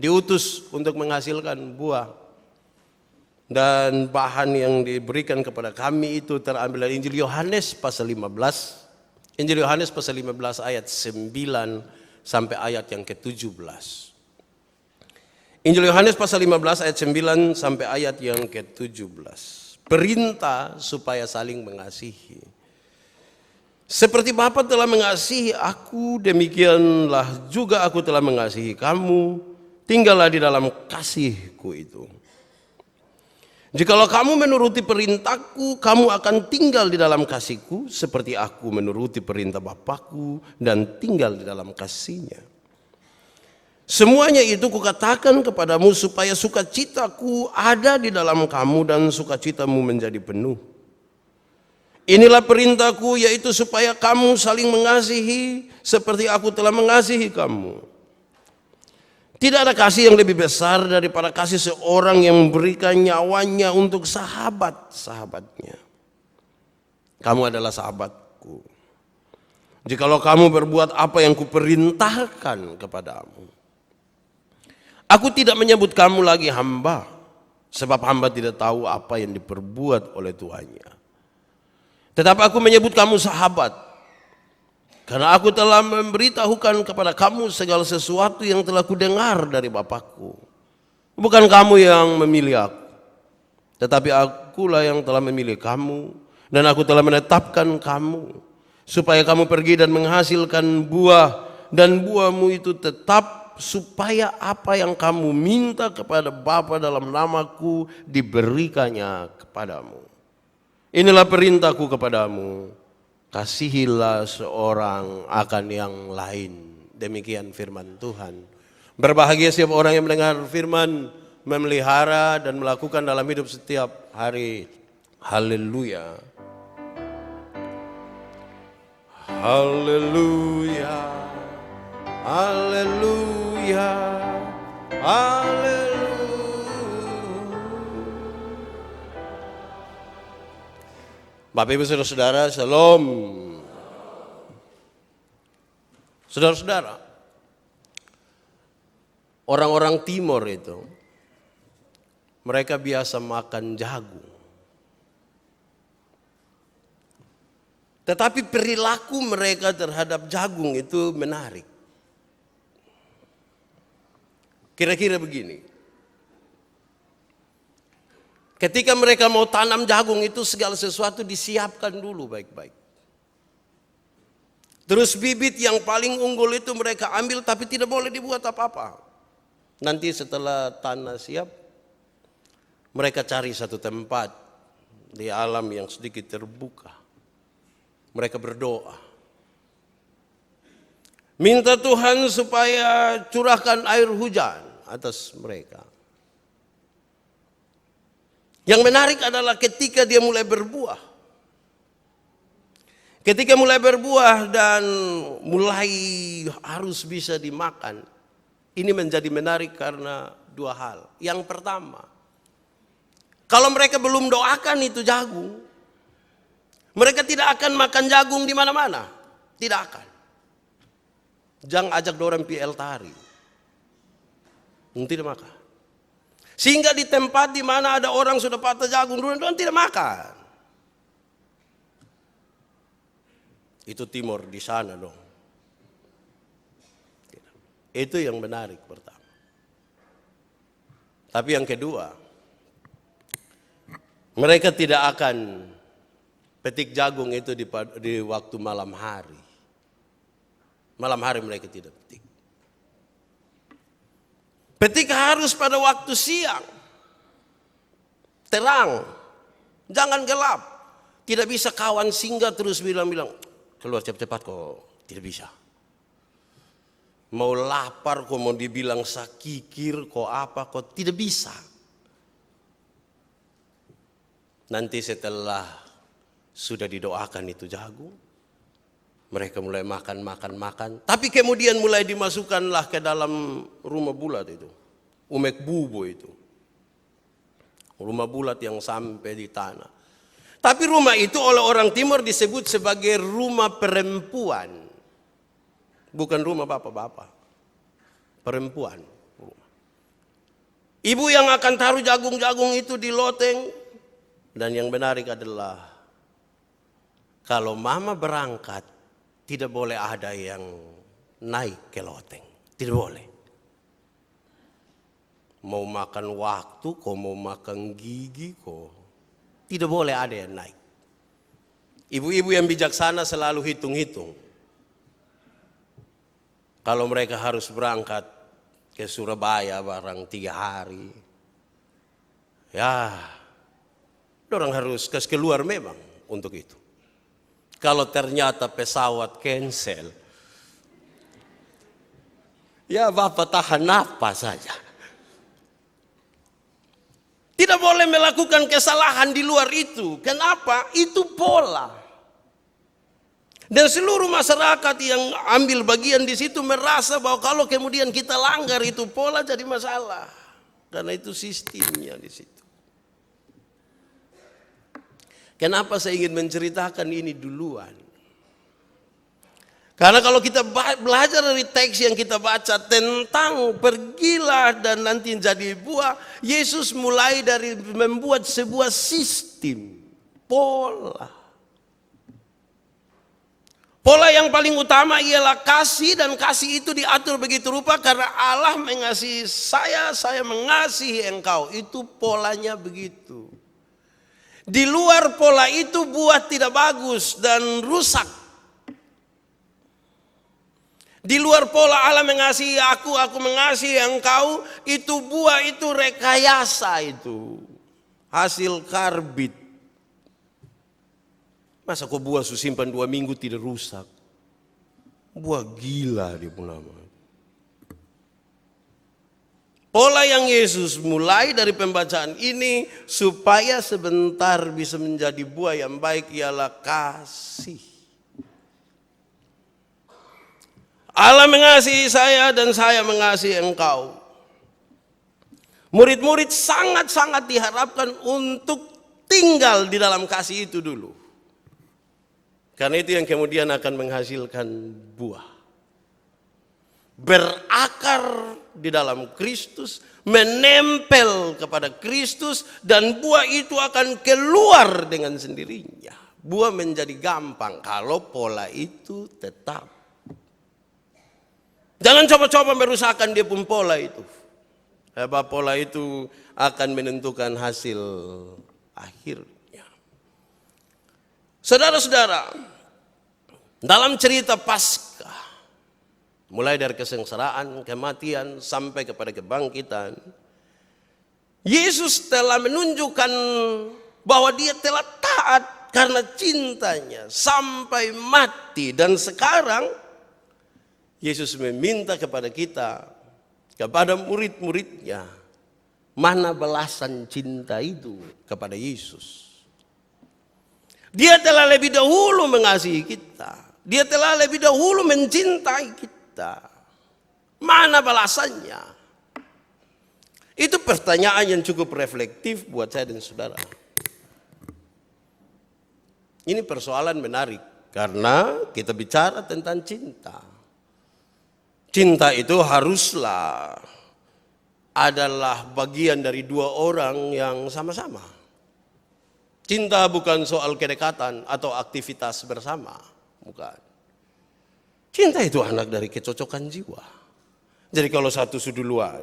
diutus untuk menghasilkan buah. Dan bahan yang diberikan kepada kami itu terambil dari Injil Yohanes pasal 15. Injil Yohanes pasal 15 ayat 9 sampai ayat yang ke-17. Injil Yohanes pasal 15 ayat 9 sampai ayat yang ke-17. Perintah supaya saling mengasihi. Seperti Bapa telah mengasihi aku, demikianlah juga aku telah mengasihi kamu. Tinggallah di dalam kasihku itu. Jikalau kamu menuruti perintahku, kamu akan tinggal di dalam kasihku, seperti aku menuruti perintah Bapakku dan tinggal di dalam kasihnya. Semuanya itu kukatakan kepadamu supaya sukacitaku ada di dalam kamu dan sukacitamu menjadi penuh. Inilah perintahku, yaitu supaya kamu saling mengasihi seperti aku telah mengasihi kamu. Tidak ada kasih yang lebih besar daripada kasih seorang yang memberikan nyawanya untuk sahabat-sahabatnya. Kamu adalah sahabatku jikalau kamu berbuat apa yang kuperintahkan kepadamu. Aku tidak menyebut kamu lagi hamba, sebab hamba tidak tahu apa yang diperbuat oleh tuannya. Tetapi aku menyebut kamu sahabat, karena aku telah memberitahukan kepada kamu segala sesuatu yang telah kudengar dari Bapakku. Bukan kamu yang memilih aku, tetapi akulah yang telah memilih kamu. Dan aku telah menetapkan kamu, supaya kamu pergi dan menghasilkan buah. Dan buahmu itu tetap, supaya apa yang kamu minta kepada Bapa dalam namaku diberikannya kepadamu. Inilah perintahku kepadamu, kasihilah seorang akan yang lain. Demikian firman Tuhan. Berbahagia setiap orang yang mendengar firman, memelihara dan melakukan dalam hidup setiap hari. Haleluya. Haleluya. Haleluya. Haleluya. Bapak Ibu Saudara-saudara, Shalom. Saudara-saudara, orang-orang Timur itu, mereka biasa makan jagung. Tetapi perilaku mereka terhadap jagung itu menarik. Kira-kira begini. Ketika mereka mau tanam jagung itu segala sesuatu disiapkan dulu baik-baik. Terus bibit yang paling unggul itu mereka ambil tapi tidak boleh dibuat apa-apa. Nanti setelah tanah siap, mereka cari satu tempat di alam yang sedikit terbuka. Mereka berdoa. Minta Tuhan supaya curahkan air hujan atas mereka. Yang menarik adalah ketika dia mulai berbuah. Ketika mulai berbuah dan mulai harus bisa dimakan. Ini menjadi menarik karena dua hal. Yang pertama, kalau mereka belum doakan itu jagung, mereka tidak akan makan jagung di mana-mana. Tidak akan. Jangan ajak dorang PL tari. Tidak makan. Sehingga di tempat di mana ada orang sudah patah jagung, dorang tidak makan. Itu Timur di sana dong. Itu yang menarik pertama. Tapi yang kedua, mereka tidak akan petik jagung itu di waktu malam hari. Malam hari mereka tidak petik. Petik harus pada waktu siang. Terang. Jangan gelap. Tidak bisa kawan singgah terus bilang-bilang, keluar cepat-cepat kok. Tidak bisa. Mau lapar kok, mau dibilang sakikir kok apa kok. Tidak bisa. Nanti setelah sudah didoakan itu jagung, mereka mulai makan. Tapi kemudian mulai dimasukkanlah ke dalam rumah bulat itu. Umek bubo itu. Rumah bulat yang sampai di tanah. Tapi rumah itu oleh orang Timur disebut sebagai rumah perempuan. Bukan rumah bapak-bapak. Perempuan. Ibu yang akan taruh jagung-jagung itu di loteng. Dan yang menarik adalah kalau mama berangkat, tidak boleh ada yang naik ke loteng. Tidak boleh. Mau makan waktu, kok mau makan gigi, kok tidak boleh ada yang naik. Ibu-ibu yang bijaksana selalu hitung-hitung. Kalau mereka harus berangkat ke Surabaya barang 3 hari. Ya, orang harus keluar memang untuk itu. Kalau ternyata pesawat cancel, ya Bapak tahan napas saja. Tidak boleh melakukan kesalahan di luar itu. Kenapa? Itu pola. Dan seluruh masyarakat yang ambil bagian di situ merasa bahwa kalau kemudian kita langgar itu pola jadi masalah. Karena itu sistemnya di situ. Kenapa saya ingin menceritakan ini duluan? Karena kalau kita belajar dari teks yang kita baca tentang pergilah dan nanti jadi buah, Yesus mulai dari membuat sebuah sistem, pola. Pola yang paling utama ialah kasih, dan kasih itu diatur begitu rupa karena Allah mengasihi saya mengasihi engkau. Itu polanya begitu. Di luar pola itu buah tidak bagus dan rusak. Di luar pola Allah mengasihi aku mengasihi engkau, itu buah itu rekayasa itu. Hasil karbit. Masa kok buah simpan 2 minggu tidak rusak? Buah gila dia pun nama. Pola yang Yesus mulai dari pembacaan ini supaya sebentar bisa menjadi buah yang baik ialah kasih. Allah mengasihi saya dan saya mengasihi engkau. Murid-murid sangat-sangat diharapkan untuk tinggal di dalam kasih itu dulu. Karena itu yang kemudian akan menghasilkan buah. Berakar di dalam Kristus, menempel kepada Kristus, dan buah itu akan keluar dengan sendirinya. Buah menjadi gampang kalau pola itu tetap. Jangan coba-coba merusakkan dia pun pola itu. Sebab pola itu akan menentukan hasil akhirnya. Saudara-saudara, dalam cerita Paskah, mulai dari kesengsaraan, kematian, sampai kepada kebangkitan, Yesus telah menunjukkan bahwa dia telah taat karena cintanya sampai mati. Dan sekarang Yesus meminta kepada kita, kepada murid-muridnya, mana balasan cinta itu kepada Yesus. Dia telah lebih dahulu mengasihi kita. Dia telah lebih dahulu mencintai kita. Mana balasannya? Itu pertanyaan yang cukup reflektif buat saya dan saudara. Ini persoalan menarik karena kita bicara tentang cinta. Cinta itu haruslah adalah bagian dari 2 orang yang sama-sama. Cinta bukan soal kedekatan atau aktivitas bersama, bukan. Cinta itu anak dari kecocokan jiwa. Jadi kalau satu duluan,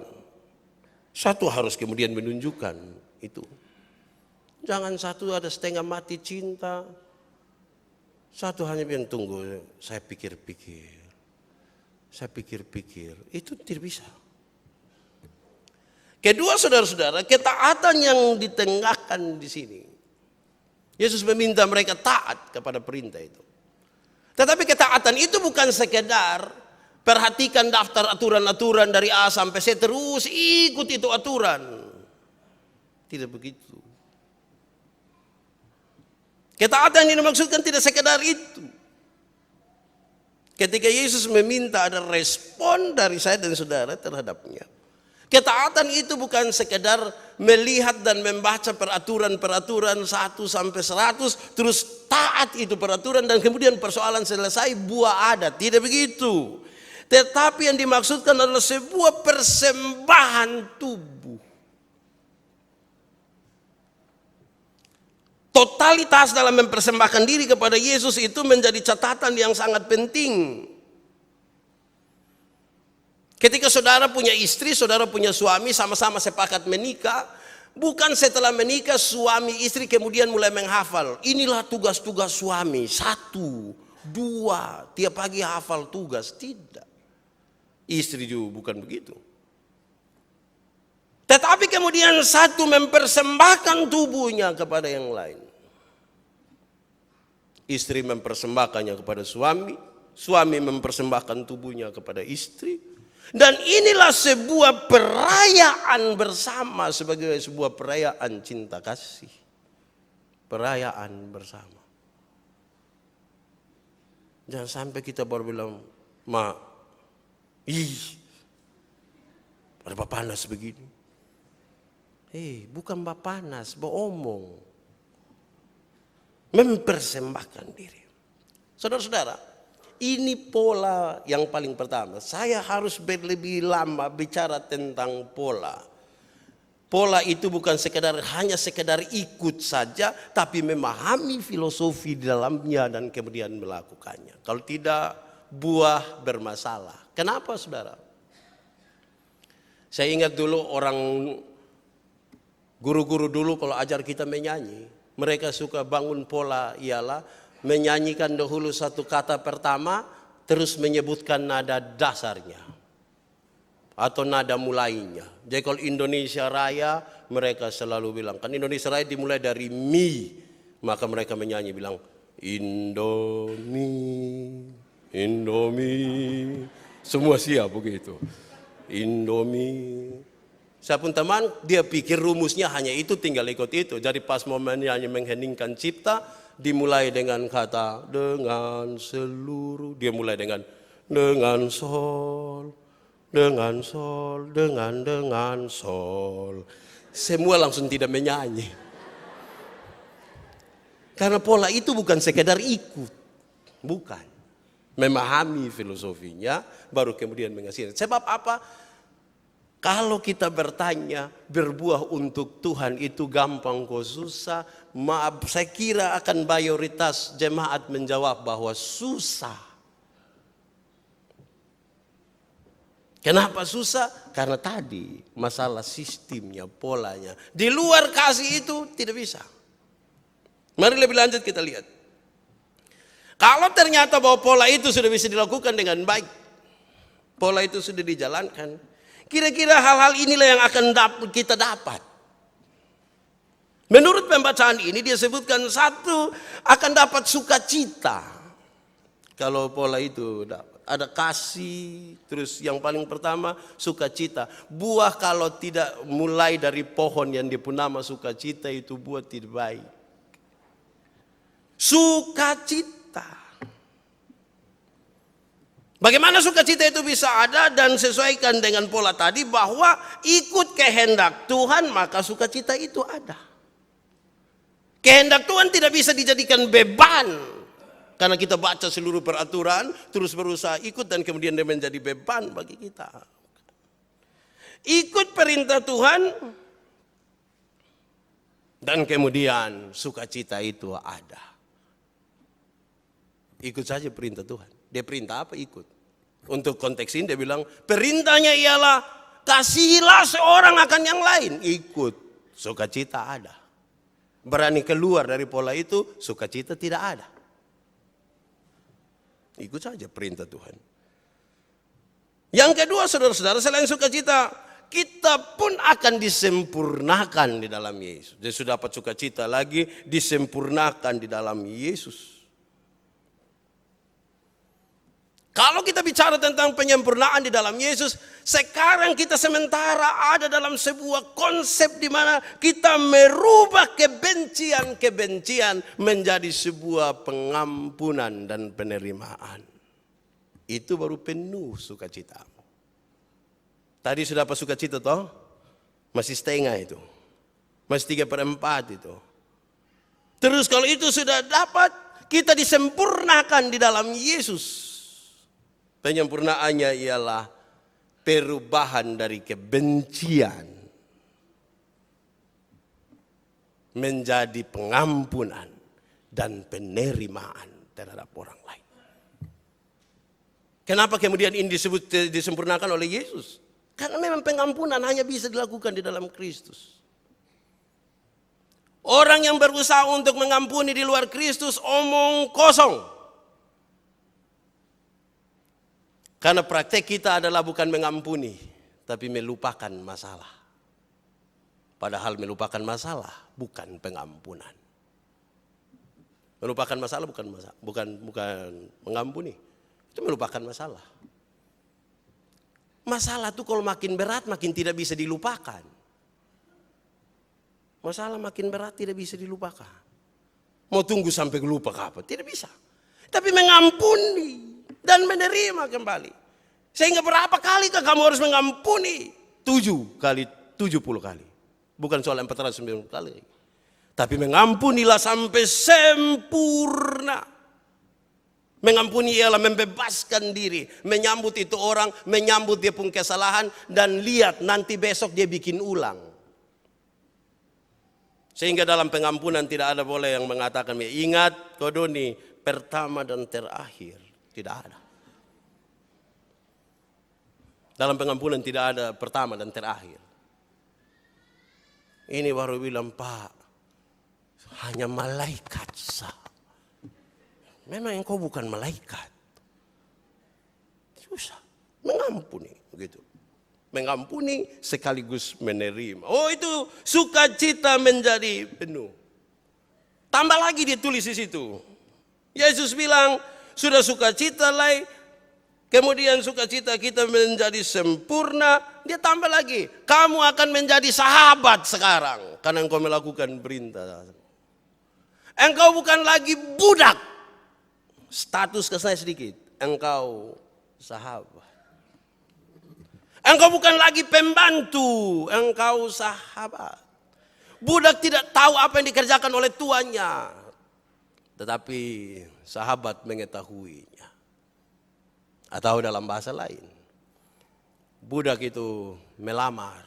satu harus kemudian menunjukkan itu. Jangan satu ada setengah mati cinta, satu hanya bilang tunggu, saya pikir-pikir. Saya pikir-pikir, itu tidak bisa. Kedua saudara-saudara, ketaatan yang ditengahkan di sini. Yesus meminta mereka taat kepada perintah itu. Tetapi ketaatan itu bukan sekedar perhatikan daftar aturan-aturan dari A sampai Z terus ikut itu aturan. Tidak begitu. Ketaatan yang dimaksudkan tidak sekedar itu. Ketika Yesus meminta ada respon dari saya dan saudara terhadapnya. Ketaatan itu bukan sekedar melihat dan membaca peraturan-peraturan 1 sampai 100 terus taat itu peraturan dan kemudian persoalan selesai buah ada. Tidak begitu. Tetapi yang dimaksudkan adalah sebuah persembahan tubuh. totalitas dalam mempersembahkan diri kepada Yesus itu menjadi catatan yang sangat penting. Ketika saudara punya istri, saudara punya suami, sama-sama sepakat menikah, bukan setelah menikah suami istri kemudian mulai menghafal. Inilah tugas-tugas suami, 1, 2, tiap pagi hafal tugas. Tidak. Istri juga bukan begitu. Tetapi kemudian satu mempersembahkan tubuhnya kepada yang lain. Istri mempersembahkannya kepada suami, suami mempersembahkan tubuhnya kepada istri. Dan inilah sebuah perayaan bersama sebagai sebuah perayaan cinta kasih. Perayaan bersama. Jangan sampai kita baru bilang, "Ma, ada panas begini." Bukan panas, beromong. Mempersembahkan diri. Saudara-saudara, ini pola yang paling pertama. Saya harus berlebih lama bicara tentang pola. Pola itu bukan hanya sekedar ikut saja, tapi memahami filosofi di dalamnya dan kemudian melakukannya. Kalau tidak, buah bermasalah. Kenapa, saudara? Saya ingat dulu guru-guru dulu kalau ajar kita menyanyi, mereka suka bangun pola ialah menyanyikan dahulu satu kata pertama, terus menyebutkan nada dasarnya atau nada mulainya. Jadi kalau Indonesia Raya, mereka selalu bilang, kan Indonesia Raya dimulai dari mi, maka mereka menyanyi bilang Indomie, Indomie, semua siap begitu, Indomie. Saya pun teman, dia pikir rumusnya hanya itu, tinggal ikut itu. Jadi pas momennya hanya mengheningkan cipta, dimulai dengan kata dengan seluruh. Dia mulai dengan sol, dengan sol, dengan sol. Semua langsung tidak menyanyi. Karena pola itu bukan sekedar ikut. Bukan. Memahami filosofinya, baru kemudian mengasihi. Sebab apa? Kalau kita bertanya, berbuah untuk Tuhan itu gampang kok susah? Maaf, saya kira akan mayoritas jemaat menjawab bahwa susah. Kenapa susah? Karena tadi masalah sistemnya, polanya. Di luar kasih itu tidak bisa. Mari lebih lanjut kita lihat. Kalau ternyata bahwa pola itu sudah bisa dilakukan dengan baik, pola itu sudah dijalankan, kira-kira hal-hal inilah yang akan kita dapat. Menurut pembacaan ini dia sebutkan 1 akan dapat sukacita. Kalau pola itu dapat. Ada kasih, terus yang paling pertama sukacita. Buah kalau tidak mulai dari pohon yang dipunama sukacita itu buah tidak baik. Sukacita. Bagaimana sukacita itu bisa ada dan sesuaikan dengan pola tadi bahwa ikut kehendak Tuhan maka sukacita itu ada. Kehendak Tuhan tidak bisa dijadikan beban karena kita baca seluruh peraturan terus berusaha ikut dan kemudian dia menjadi beban bagi kita. Ikut perintah Tuhan dan kemudian sukacita itu ada. Ikut saja perintah Tuhan. Dia perintah apa? Ikut. Untuk konteks ini dia bilang perintahnya ialah kasihilah seorang akan yang lain. Ikut. Sukacita ada. Berani keluar dari pola itu, sukacita tidak ada. Ikut saja perintah Tuhan. Yang kedua saudara-saudara, selain sukacita, kita pun akan disempurnakan di dalam Yesus. Jadi sudah dapat sukacita lagi, disempurnakan di dalam Yesus. Kalau kita bicara tentang penyempurnaan di dalam Yesus, sekarang kita sementara ada dalam sebuah konsep di mana kita merubah kebencian-kebencian menjadi sebuah pengampunan dan penerimaan. Itu baru penuh sukacitamu. Tadi sudah apa sukacita toh? Masih setengah itu. Masih 3/4 itu. Terus kalau itu sudah dapat, kita disempurnakan di dalam Yesus. Penyempurnaannya ialah perubahan dari kebencian menjadi pengampunan dan penerimaan terhadap orang lain. Kenapa kemudian ini disempurnakan oleh Yesus? Karena memang pengampunan hanya bisa dilakukan di dalam Kristus. Orang yang berusaha untuk mengampuni di luar Kristus omong kosong. Karena praktek kita adalah bukan mengampuni, tapi melupakan masalah. Padahal melupakan masalah bukan pengampunan. Melupakan masalah bukan mengampuni. Itu melupakan masalah. Masalah itu kalau makin berat makin tidak bisa dilupakan. Masalah makin berat tidak bisa dilupakan. Mau tunggu sampai lupa kapan? Tidak bisa. Tapi mengampuni dan menerima kembali. Sehingga berapa kali kamu harus mengampuni? 7 kali, 70 kali. Bukan soal 490 kali. Tapi mengampunilah sampai sempurna. Mengampuni ialah membebaskan diri. Menyambut itu orang, menyambut dia pun kesalahan. Dan lihat nanti besok dia bikin ulang. Sehingga dalam pengampunan tidak ada boleh yang mengatakan, ingat kodoni pertama dan terakhir. Tidak ada. Dalam pengampunan tidak ada pertama dan terakhir. Ini baru bilang, Pak, hanya malaikat sah. Memang engkau bukan malaikat. Susah. Mengampuni. Begitu. Mengampuni sekaligus menerima. Oh, itu sukacita menjadi penuh. Tambah lagi dia tulis di situ. Yesus bilang, sudah sukacita lah. Kemudian sukacita kita menjadi sempurna. Dia tambah lagi, kamu akan menjadi sahabat sekarang. Karena engkau melakukan perintah. Engkau bukan lagi budak. Status kesannya sedikit. Engkau sahabat. Engkau bukan lagi pembantu. Engkau sahabat. Budak tidak tahu apa yang dikerjakan oleh tuannya. Tetapi sahabat mengetahuinya. Atau dalam bahasa lain, budak itu melamar,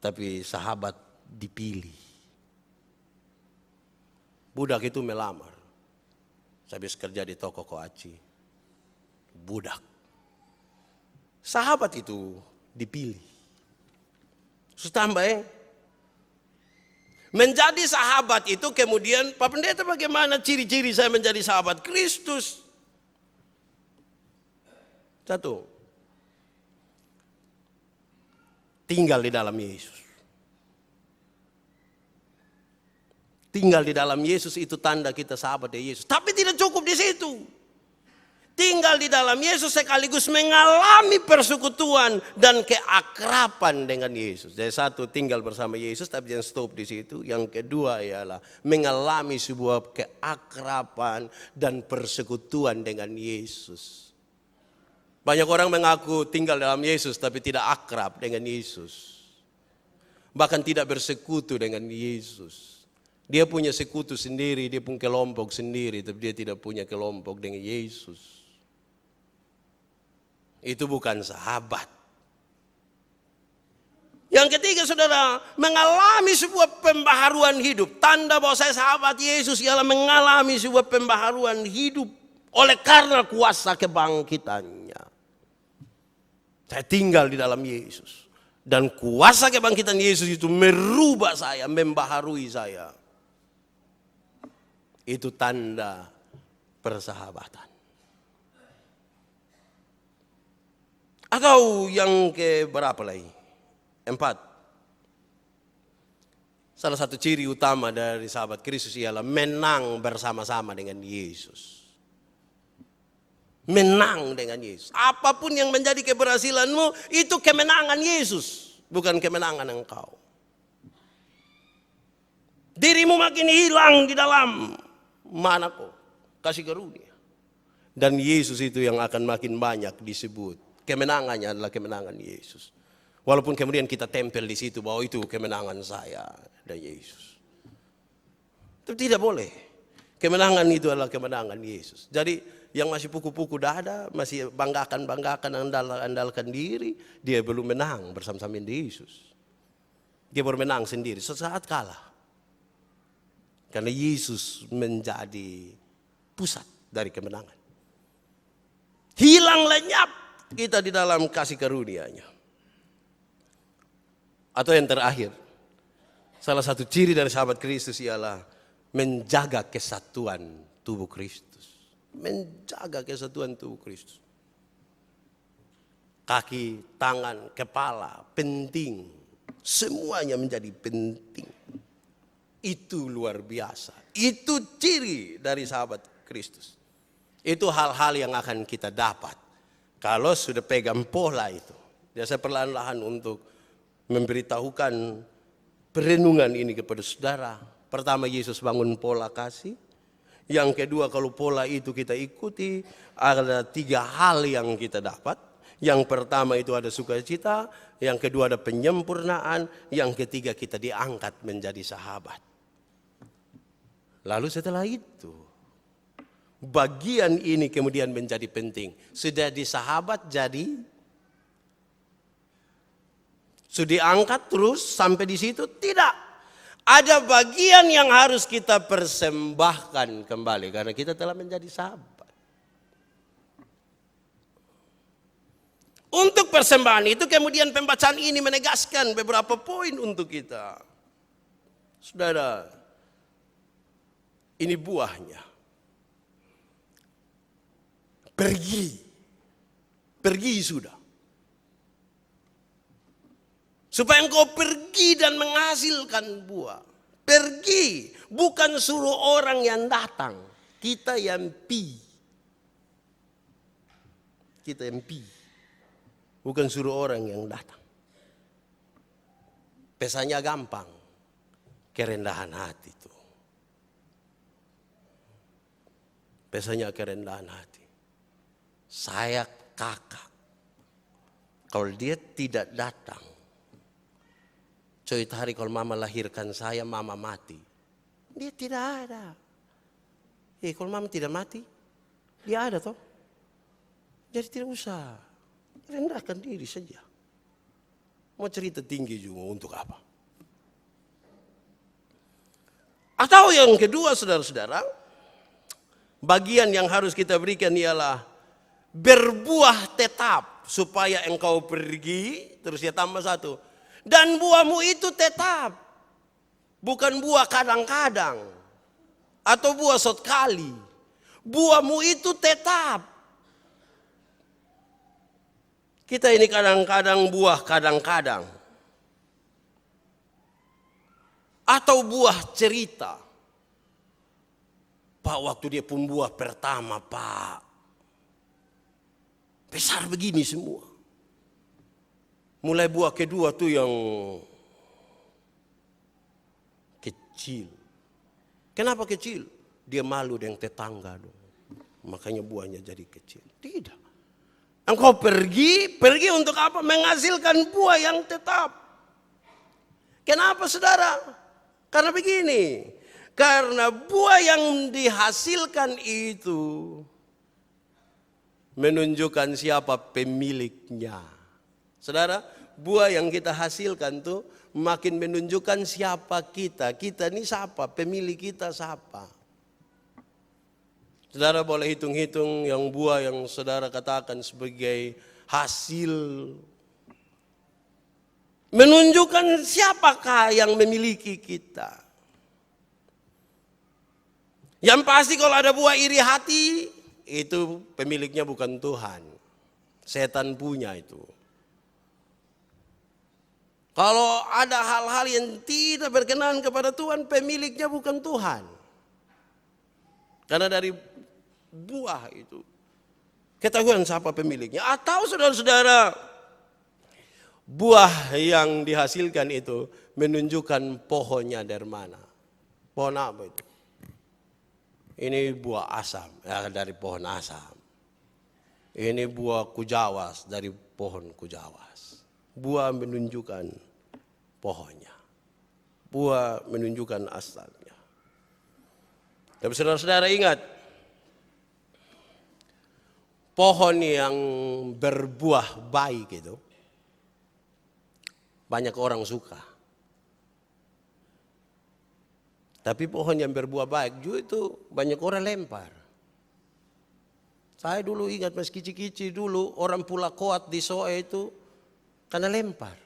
tapi sahabat dipilih. Budak itu melamar. Saya habis kerja di toko koaci. Budak. Sahabat itu dipilih. Terus tambah menjadi sahabat itu kemudian, Pak Pendeta, bagaimana ciri-ciri saya menjadi sahabat Kristus? 1. Tinggal di dalam Yesus. Tinggal di dalam Yesus itu tanda kita sahabat dari Yesus. Tapi tidak cukup di situ. Tinggal di dalam Yesus sekaligus mengalami persekutuan dan keakraban dengan Yesus. Jadi 1, tinggal bersama Yesus, tapi jangan stop di situ. Yang kedua ialah mengalami sebuah keakraban dan persekutuan dengan Yesus. Banyak orang mengaku tinggal dalam Yesus tapi tidak akrab dengan Yesus. Bahkan tidak bersekutu dengan Yesus. Dia punya sekutu sendiri, dia punya kelompok sendiri, tapi dia tidak punya kelompok dengan Yesus. Itu bukan sahabat. Yang ketiga, saudara, mengalami sebuah pembaharuan hidup. Tanda bahwa saya sahabat Yesus ialah mengalami sebuah pembaharuan hidup oleh karena kuasa kebangkitannya. Saya tinggal di dalam Yesus. Dan kuasa kebangkitan Yesus itu merubah saya, membaharui saya. Itu tanda persahabatan. Atau yang keberapa lagi? 4. Salah satu ciri utama dari sahabat Kristus ialah menang bersama-sama dengan Yesus. Menang dengan Yesus. Apapun yang menjadi keberhasilanmu, itu kemenangan Yesus. Bukan kemenangan engkau. Dirimu makin hilang di dalam mana kau kasih karunia. Dan Yesus itu yang akan makin banyak disebut. Kemenangannya adalah kemenangan Yesus. Walaupun kemudian kita tempel di situ bahwa itu kemenangan saya dan Yesus. Tapi tidak boleh. Kemenangan itu adalah kemenangan Yesus. Jadi yang masih puku-puku dada, masih banggakan-banggakan, andalkan diri, dia belum menang bersama-sama dengan Yesus. Dia baru menang sendiri, sesaat kalah. Karena Yesus menjadi pusat dari kemenangan. Hilang lenyap kita di dalam kasih karunia-Nya. Atau yang terakhir, salah satu ciri dari sahabat Kristus ialah menjaga kesatuan tubuh Kristus. Menjaga kesatuan tubuh Kristus. Kaki, tangan, kepala, penting. Semuanya menjadi penting. Itu luar biasa. Itu ciri dari sahabat Kristus. Itu hal-hal yang akan kita dapat kalau sudah pegang pola itu. Saya perlahan-lahan untuk memberitahukan perenungan ini kepada saudara. Pertama, Yesus bangun pola kasih. Yang kedua, kalau pola itu kita ikuti, ada 3 hal yang kita dapat. Yang pertama itu ada sukacita, yang kedua ada penyempurnaan, yang ketiga kita diangkat menjadi sahabat. Lalu setelah itu, bagian ini kemudian menjadi penting. Sudah di sahabat jadi, sudah diangkat terus sampai di situ? Tidak. Ada bagian yang harus kita persembahkan kembali karena kita telah menjadi sahabat. Untuk persembahan itu kemudian pembacaan ini menegaskan beberapa poin untuk kita. Saudara, ini buahnya. Pergi sudah. Supaya engkau pergi dan menghasilkan buah. Pergi, bukan suruh orang yang datang. Kita yang pi. Kita yang pi. Bukan suruh orang yang datang. Pesannya gampang. Kerendahan hati itu. Pesannya kerendahan hati. Saya kakak. Kalau dia tidak datang. Coy, hari kalau mama lahirkan saya, mama mati. Dia tidak ada. Kalau mama tidak mati, dia ada toh. Jadi tidak usah. Rendahkan diri saja. Mau cerita tinggi juga untuk apa? Atau yang kedua, saudara-saudara, bagian yang harus kita berikan ialah berbuah tetap supaya engkau pergi. Terus ya tambah 1. Dan buahmu itu tetap. Bukan buah kadang-kadang. Atau buah sekali. Buahmu itu tetap. Kita ini kadang-kadang buah kadang-kadang. Atau buah cerita. Pak, waktu dia pun buah pertama, Pak. Besar begini semua. Mulai buah kedua tuh yang kecil. Kenapa kecil? Dia malu dengan tetangga dong. Makanya buahnya jadi kecil. Tidak. Engkau pergi untuk apa? Menghasilkan buah yang tetap. Kenapa saudara? Karena begini. Karena buah yang dihasilkan itu menunjukkan siapa pemiliknya. Saudara, buah yang kita hasilkan tuh makin menunjukkan siapa kita. Kita ini siapa? Pemilik kita siapa? Saudara boleh hitung-hitung yang buah yang saudara katakan sebagai hasil. Menunjukkan siapakah yang memiliki kita. Yang pasti kalau ada buah iri hati, itu pemiliknya bukan Tuhan. Setan punya itu. Kalau ada hal-hal yang tidak berkenan kepada Tuhan, pemiliknya bukan Tuhan. Karena dari buah itu ketahuan siapa pemiliknya. Atau saudara-saudara, buah yang dihasilkan itu menunjukkan pohonnya dari mana. Pohon apa itu? Ini buah asam, ya, dari pohon asam. Ini buah kujawas dari pohon kujawas. Buah menunjukkan pohonnya. Buah menunjukkan asalnya. Tapi saudara-saudara ingat, pohon yang berbuah baik itu banyak orang suka. Tapi pohon yang berbuah baik juga itu banyak orang lempar. Saya dulu ingat masih kicik-kicik dulu orang pula koat di Soe itu karena lempar.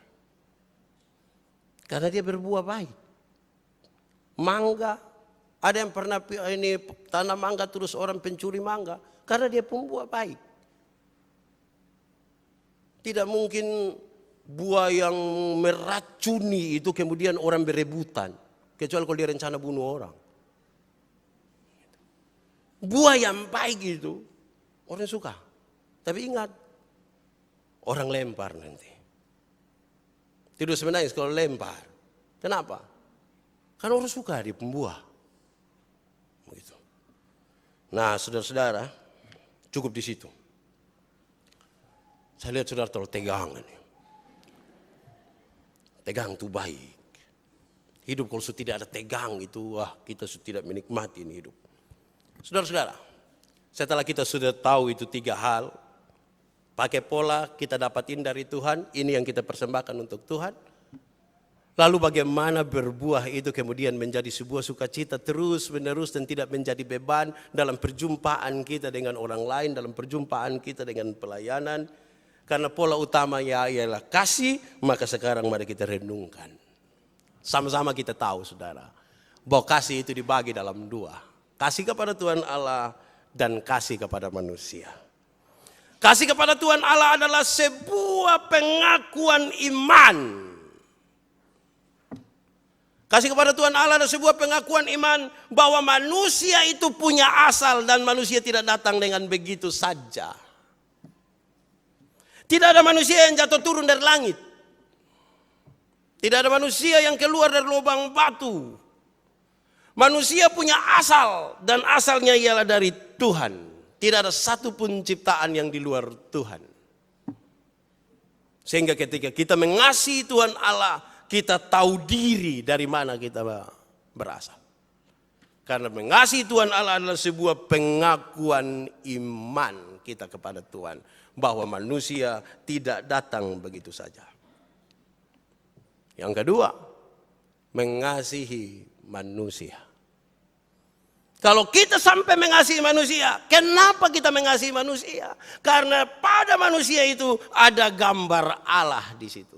Karena dia berbuah baik. Mangga, ada yang pernah ini tanam mangga terus orang pencuri mangga karena dia pembuah baik. Tidak mungkin buah yang meracuni itu kemudian orang berebutan. Kecuali kalau dia rencana bunuh orang. Buah yang baik itu orang suka. Tapi ingat, orang lempar nanti. Tidak sebenarnya kalau lempar. Kenapa? Karena orang suka di pembuah. Begitu. Nah, saudara-saudara, cukup di situ. Saya lihat saudara terlalu tegang ini. Tegang itu baik. Hidup kalau sudah tidak ada tegang itu, kita sudah tidak menikmati ini hidup. Saudara-saudara, setelah kita sudah tahu itu 3 hal, pakai pola kita dapatin dari Tuhan, ini yang kita persembahkan untuk Tuhan. Lalu bagaimana berbuah itu kemudian menjadi sebuah sukacita terus menerus dan tidak menjadi beban dalam perjumpaan kita dengan orang lain, dalam perjumpaan kita dengan pelayanan. Karena pola utamanya ialah kasih, maka sekarang mari kita renungkan. Sama-sama kita tahu saudara, bahwa kasih itu dibagi dalam 2. Kasih kepada Tuhan Allah dan kasih kepada manusia. Kasih kepada Tuhan Allah adalah sebuah pengakuan iman. Kasih kepada Tuhan Allah adalah sebuah pengakuan iman bahwa manusia itu punya asal dan manusia tidak datang dengan begitu saja. Tidak ada manusia yang jatuh turun dari langit. Tidak ada manusia yang keluar dari lubang batu. Manusia punya asal dan asalnya ialah dari Tuhan. Tidak ada satupun ciptaan yang di luar Tuhan. Sehingga ketika kita mengasihi Tuhan Allah, kita tahu diri dari mana kita berasal. Karena mengasihi Tuhan Allah adalah sebuah pengakuan iman kita kepada Tuhan. Bahwa manusia tidak datang begitu saja. Yang kedua, mengasihi manusia. Kalau kita sampai mengasihi manusia, kenapa kita mengasihi manusia? Karena pada manusia itu ada gambar Allah di situ.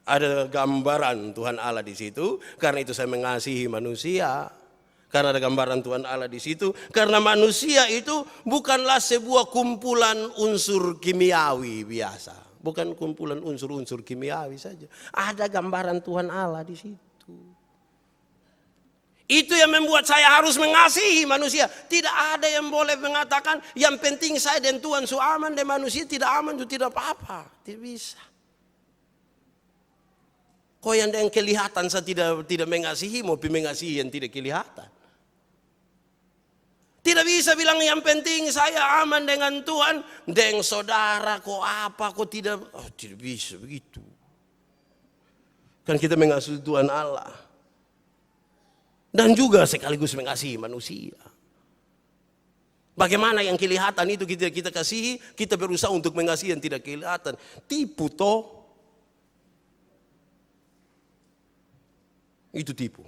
Ada gambaran Tuhan Allah di situ, karena itu saya mengasihi manusia. Karena ada gambaran Tuhan Allah di situ. Karena manusia itu bukanlah sebuah kumpulan unsur kimiawi biasa. Bukan kumpulan unsur-unsur kimiawi saja. Ada gambaran Tuhan Allah di situ. Itu yang membuat saya harus mengasihi manusia. Tidak ada yang boleh mengatakan yang penting saya dan Tuhan su aman dan manusia tidak aman itu tidak apa-apa. Tidak bisa. Kau yang kelihatan saya tidak mengasihi, mau mengasihi yang tidak kelihatan. Tidak bisa bilang yang penting saya aman dengan Tuhan, dengan saudara kok apa, kok tidak. Tidak bisa begitu. Kan kita mengasihi Tuhan Allah. Dan juga sekaligus mengasihi manusia. Bagaimana yang kelihatan itu kita kasihi, kita berusaha untuk mengasihi yang tidak kelihatan. Tipu toh. Itu tipu.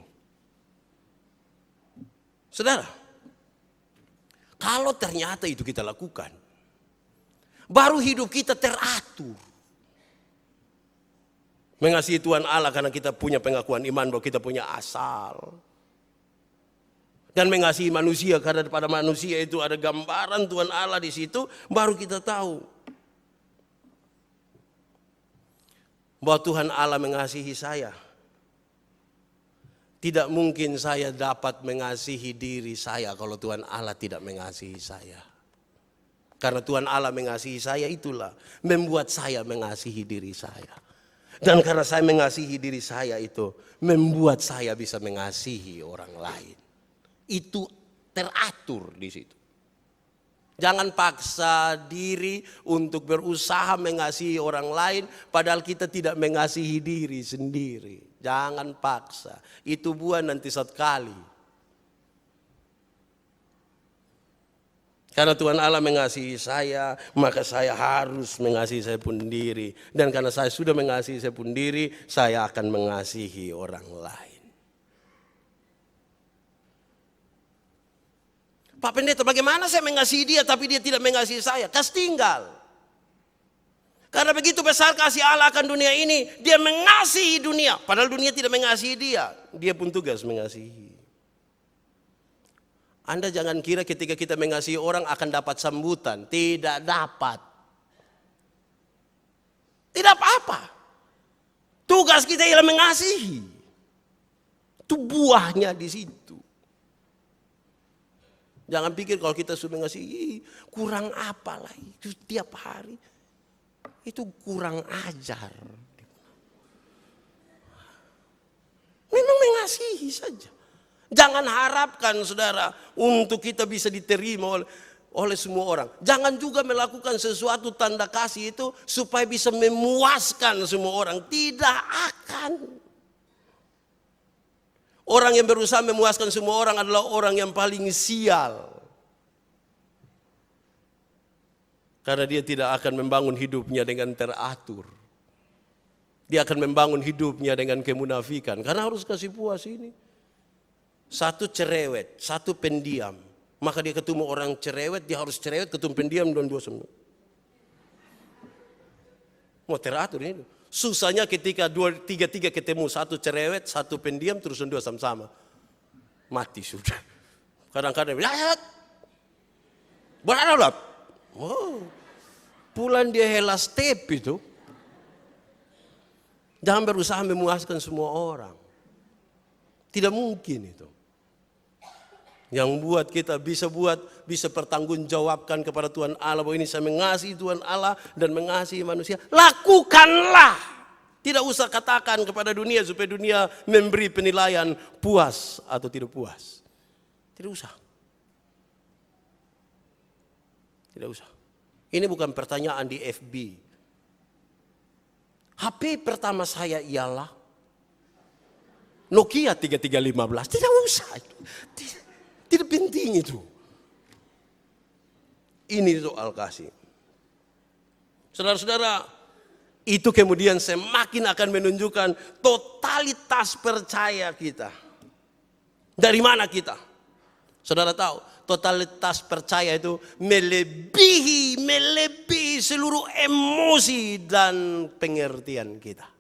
Saudara, kalau ternyata itu kita lakukan, baru hidup kita teratur. Mengasihi Tuhan Allah karena kita punya pengakuan iman bahwa kita punya asal. Dan mengasihi manusia karena pada manusia itu ada gambaran Tuhan Allah di situ, baru kita tahu bahwa Tuhan Allah mengasihi saya. Tidak mungkin saya dapat mengasihi diri saya kalau Tuhan Allah tidak mengasihi saya. Karena Tuhan Allah mengasihi saya itulah membuat saya mengasihi diri saya. Dan karena saya mengasihi diri saya itu membuat saya bisa mengasihi orang lain. Itu teratur di situ. Jangan paksa diri untuk berusaha mengasihi orang lain padahal kita tidak mengasihi diri sendiri. Jangan paksa. Itu buah nanti sekali. Karena Tuhan Allah mengasihi saya, maka saya harus mengasihi saya pun diri. Dan karena saya sudah mengasihi saya pun diri, saya akan mengasihi orang lain. Pak Pendeta, bagaimana saya mengasihi dia tapi dia tidak mengasihi saya? Kas tinggal. Karena begitu besar kasih Allah akan dunia ini, dia mengasihi dunia. Padahal dunia tidak mengasihi dia. Dia pun tugas mengasihi. Anda jangan kira ketika kita mengasihi orang akan dapat sambutan. Tidak dapat. Tidak apa-apa. Tugas kita ialah mengasihi. Itu buahnya di situ. Jangan pikir kalau kita sudah mengasihi, kurang apa lah itu tiap hari. Itu kurang ajar. Memang mengasihi saja. Jangan harapkan saudara untuk kita bisa diterima oleh semua orang. Jangan juga melakukan sesuatu tanda kasih itu supaya bisa memuaskan semua orang. Tidak akan. Orang yang berusaha memuaskan semua orang adalah orang yang paling sial. Karena dia tidak akan membangun hidupnya dengan teratur. Dia akan membangun hidupnya dengan kemunafikan. Karena harus kasih puas ini. Satu cerewet, satu pendiam. Maka dia ketemu orang cerewet, dia harus cerewet, ketemu pendiam, dua semua. Mau teratur ini. Susahnya ketika tiga ketemu, satu cerewet, satu pendiam, terus dua sama-sama. Mati sudah. Kadang-kadang, berapa? Oh, pulang dia hela step itu. Jangan berusaha memuaskan semua orang. Tidak mungkin itu. Yang buat kita bisa pertanggungjawabkan kepada Tuhan Allah bahwa ini saya mengasihi Tuhan Allah dan mengasihi manusia. Lakukanlah. Tidak usah katakan kepada dunia supaya dunia memberi penilaian puas atau tidak puas. Tidak usah. Tidak usah. Ini bukan pertanyaan di FB. HP pertama saya ialah Nokia 3315. Tidak usah. Tidak penting itu. Ini soal kasih. Saudara-saudara, itu kemudian semakin akan menunjukkan totalitas percaya kita. Dari mana kita? Saudara tahu, totalitas percaya itu melebihi seluruh emosi dan pengertian kita.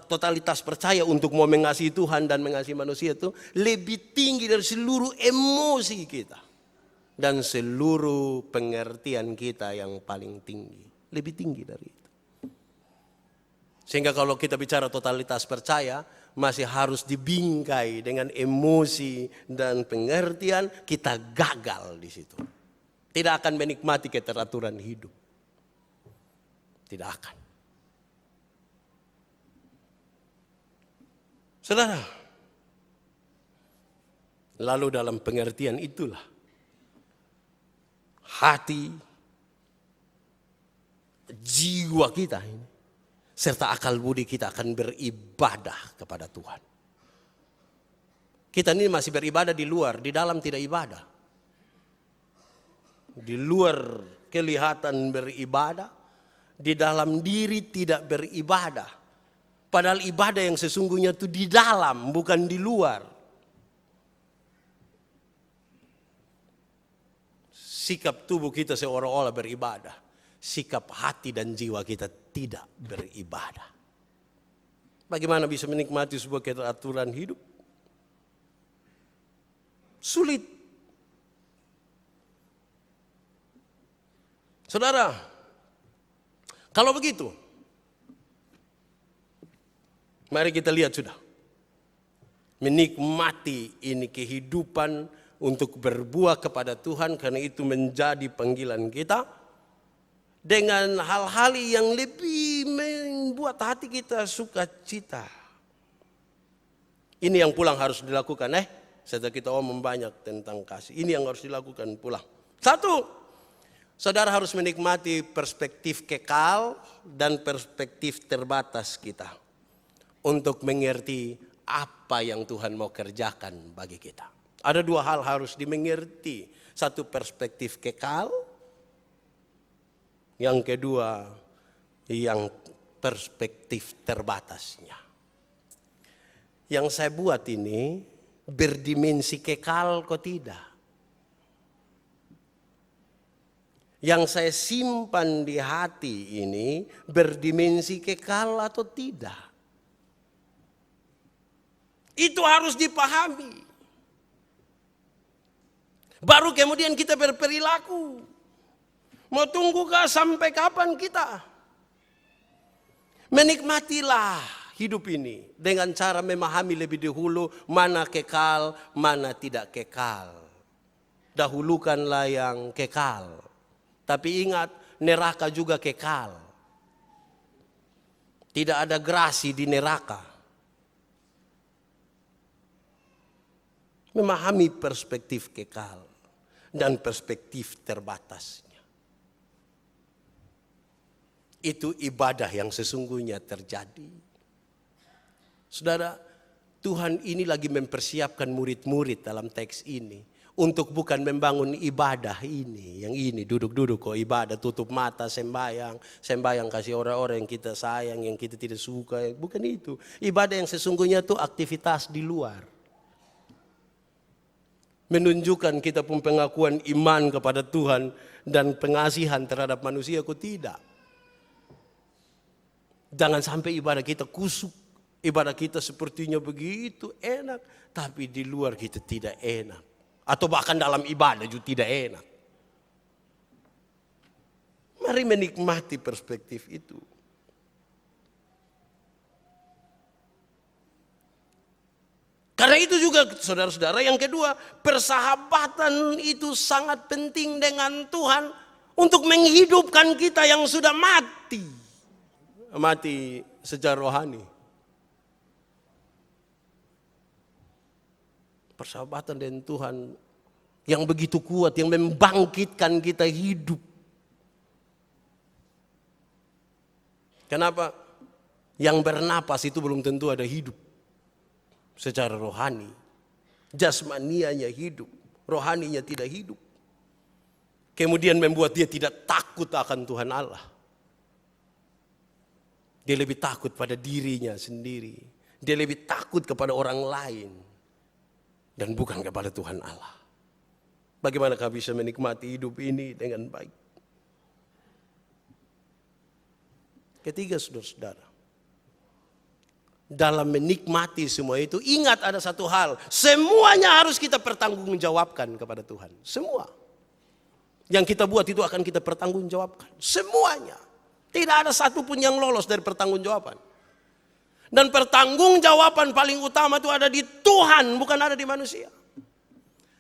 Totalitas percaya untuk mau mengasihi Tuhan dan mengasihi manusia itu lebih tinggi dari seluruh emosi kita. Dan seluruh pengertian kita yang paling tinggi. Lebih tinggi dari itu. Sehingga kalau kita bicara totalitas percaya, masih harus dibingkai dengan emosi dan pengertian, kita gagal di situ. Tidak akan menikmati keteraturan hidup. Tidak akan. Saudara, lalu dalam pengertian itulah hati, jiwa kita ini, serta akal budi kita akan beribadah kepada Tuhan. Kita ini masih beribadah di luar, di dalam tidak ibadah. Di luar kelihatan beribadah, di dalam diri tidak beribadah. Padahal ibadah yang sesungguhnya itu di dalam, bukan di luar. Sikap tubuh kita seolah-olah beribadah. Sikap hati dan jiwa kita tidak beribadah. Bagaimana bisa menikmati sebuah keteraturan hidup? Sulit. Saudara, kalau begitu, mari kita lihat sudah. Menikmati ini kehidupan untuk berbuah kepada Tuhan karena itu menjadi panggilan kita. Dengan hal-hal yang lebih membuat hati kita sukacita. Ini yang pulang harus dilakukan. Setelah kita omong banyak tentang kasih. Ini yang harus dilakukan pulang. Satu, saudara harus menikmati perspektif kekal dan perspektif terbatas kita. Untuk mengerti apa yang Tuhan mau kerjakan bagi kita. Ada dua hal harus dimengerti. Satu, perspektif kekal. Yang kedua, yang perspektif terbatasnya. Yang saya buat ini berdimensi kekal kok tidak. Yang saya simpan di hati ini berdimensi kekal atau tidak. Itu harus dipahami. Baru kemudian kita berperilaku. Mau tunggukah sampai kapan kita? Menikmatilah hidup ini dengan cara memahami lebih dahulu mana kekal, mana tidak kekal. Dahulukanlah yang kekal. Tapi ingat, neraka juga kekal. Tidak ada gerasi di neraka. Memahami perspektif kekal dan perspektif terbatasnya. Itu ibadah yang sesungguhnya terjadi. Saudara, Tuhan ini lagi mempersiapkan murid-murid dalam teks ini. Untuk bukan membangun ibadah ini. Yang ini duduk-duduk kok ibadah, tutup mata, sembahyang. Sembahyang kasih orang-orang yang kita sayang, yang kita tidak suka. Bukan itu. Ibadah yang sesungguhnya itu aktivitas di luar. Menunjukkan kita pun pengakuan iman kepada Tuhan dan pengasihan terhadap manusia, kok tidak. Jangan sampai ibadah kita kusuk. Ibadah kita sepertinya begitu enak, tapi di luar kita tidak enak. Atau bahkan dalam ibadah juga tidak enak. Mari menikmati perspektif itu. Karena itu juga saudara-saudara, yang kedua, persahabatan itu sangat penting dengan Tuhan untuk menghidupkan kita yang sudah mati. Mati secara rohani. Persahabatan dengan Tuhan yang begitu kuat, yang membangkitkan kita hidup. Kenapa? Yang bernapas itu belum tentu ada hidup. Secara rohani, jasmanianya hidup, rohaninya tidak hidup. Kemudian membuat dia tidak takut akan Tuhan Allah. Dia lebih takut pada dirinya sendiri. Dia lebih takut kepada orang lain. Dan bukan kepada Tuhan Allah. Bagaimanakah bisa menikmati hidup ini dengan baik? Ketiga, saudara-saudara. Dalam menikmati semua itu, ingat ada satu hal. Semuanya harus kita pertanggungjawabkan kepada Tuhan. Semua. Yang kita buat itu akan kita pertanggungjawabkan. Semuanya. Tidak ada satupun yang lolos dari pertanggungjawaban. Dan pertanggungjawaban paling utama itu ada di Tuhan, bukan ada di manusia.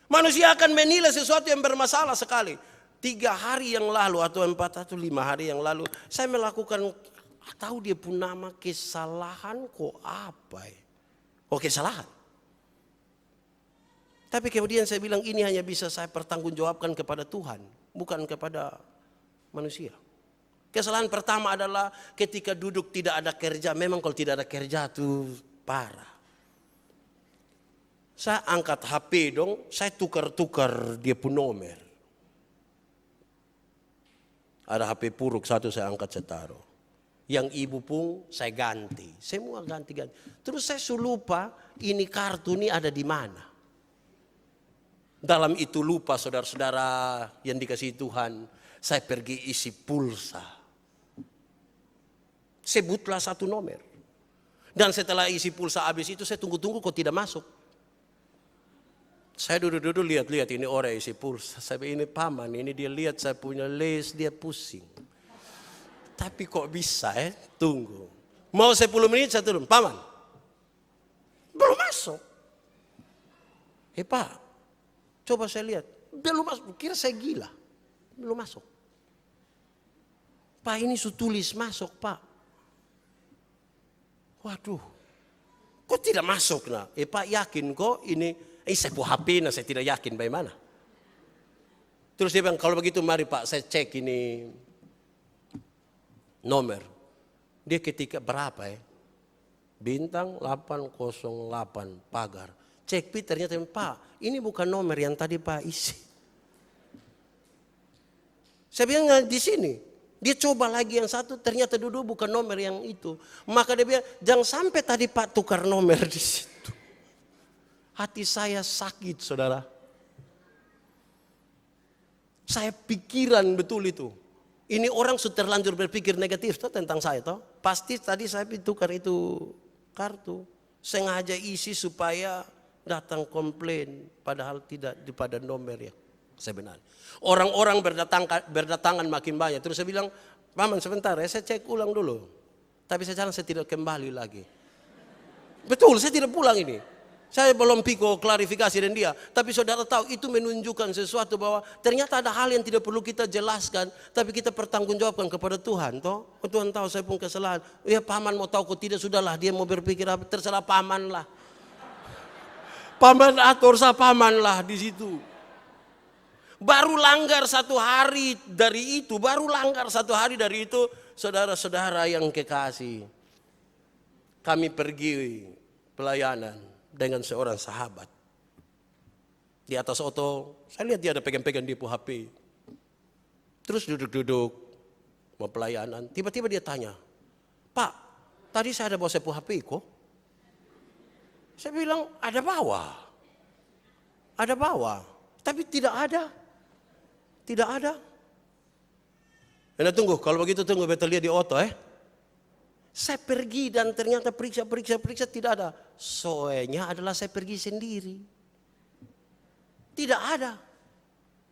Manusia akan menilai sesuatu yang bermasalah sekali. 3 hari yang lalu atau 4 atau 5 hari yang lalu, saya melakukan, tahu dia pun nama kesalahan kok apa ya? Oh, kesalahan. Tapi kemudian saya bilang ini hanya bisa saya pertanggungjawabkan kepada Tuhan, bukan kepada manusia. Kesalahan pertama adalah ketika duduk tidak ada kerja. Memang kalau tidak ada kerja itu parah. Saya angkat HP dong, saya tukar-tukar dia pun nomor. Ada HP puruk satu saya angkat, saya taruh. Yang ibu pun saya ganti. Semua ganti-ganti. Terus saya lupa ini kartu ini ada di mana. Dalam itu lupa saudara-saudara yang dikasihi Tuhan. Saya pergi isi pulsa. Sebutlah satu nomor. Dan setelah isi pulsa habis itu saya tunggu-tunggu kok tidak masuk. Saya duduk-duduk lihat-lihat ini orang isi pulsa. Saya bilang ini paman, ini dia lihat saya punya list, dia pusing. Tapi kok bisa tunggu. Mau 10 menit saya turun, paman. Belum masuk. Pak, coba saya lihat. Belum masuk, kira saya gila. Belum masuk. Pak ini tulis masuk pak. Waduh, kok tidak masuk nah? Pak yakin kok ini, saya punya HP nah saya tidak yakin bagaimana. Terus dia bilang kalau begitu mari pak saya cek ini nomor. Dia ketika berapa bintang 808 pagar. Cek Pi ternyata, Pak, ini bukan nomor yang tadi Pak isi. Saya bilang di sini. Dia coba lagi yang satu, ternyata duduk bukan nomor yang itu. Maka dia bilang, jangan sampai tadi Pak tukar nomor di situ. Hati saya sakit, saudara. Saya pikiran betul itu. Ini orang sudah terlanjur berpikir negatif toh, tentang saya toh. Pasti tadi saya tukar itu kartu. Sengaja isi supaya datang komplain. Padahal tidak pada nomor yang sebenarnya. Orang-orang berdatangan makin banyak. Terus saya bilang, Paman sebentar ya, saya cek ulang dulu. Tapi saya jalan, saya tidak kembali lagi. Betul, saya tidak pulang ini. Saya belum piko klarifikasi dan dia. Tapi saudara tahu itu menunjukkan sesuatu bahwa ternyata ada hal yang tidak perlu kita jelaskan. Tapi kita pertanggungjawabkan kepada Tuhan. Toh? Tuhan tahu saya pun kesalahan. Ya Paman mau tahu kok tidak, sudahlah. Dia mau berpikir apa, terserah Paman lah. Paman atur saya Paman lah di situ. Baru langgar satu hari dari itu, saudara-saudara yang kekasih. Kami pergi pelayanan dengan seorang sahabat. Di atas oto, saya lihat dia ada pegang-pegang di HP. Terus duduk-duduk, mau pelayanan. Tiba-tiba dia tanya, Pak, tadi saya ada bawa sepuh HP kok? Saya bilang, ada bawa. Tapi tidak ada. Anda tunggu, kalau begitu tunggu betul lihat di oto Saya pergi dan ternyata periksa tidak ada. Soalnya adalah saya pergi sendiri. Tidak ada.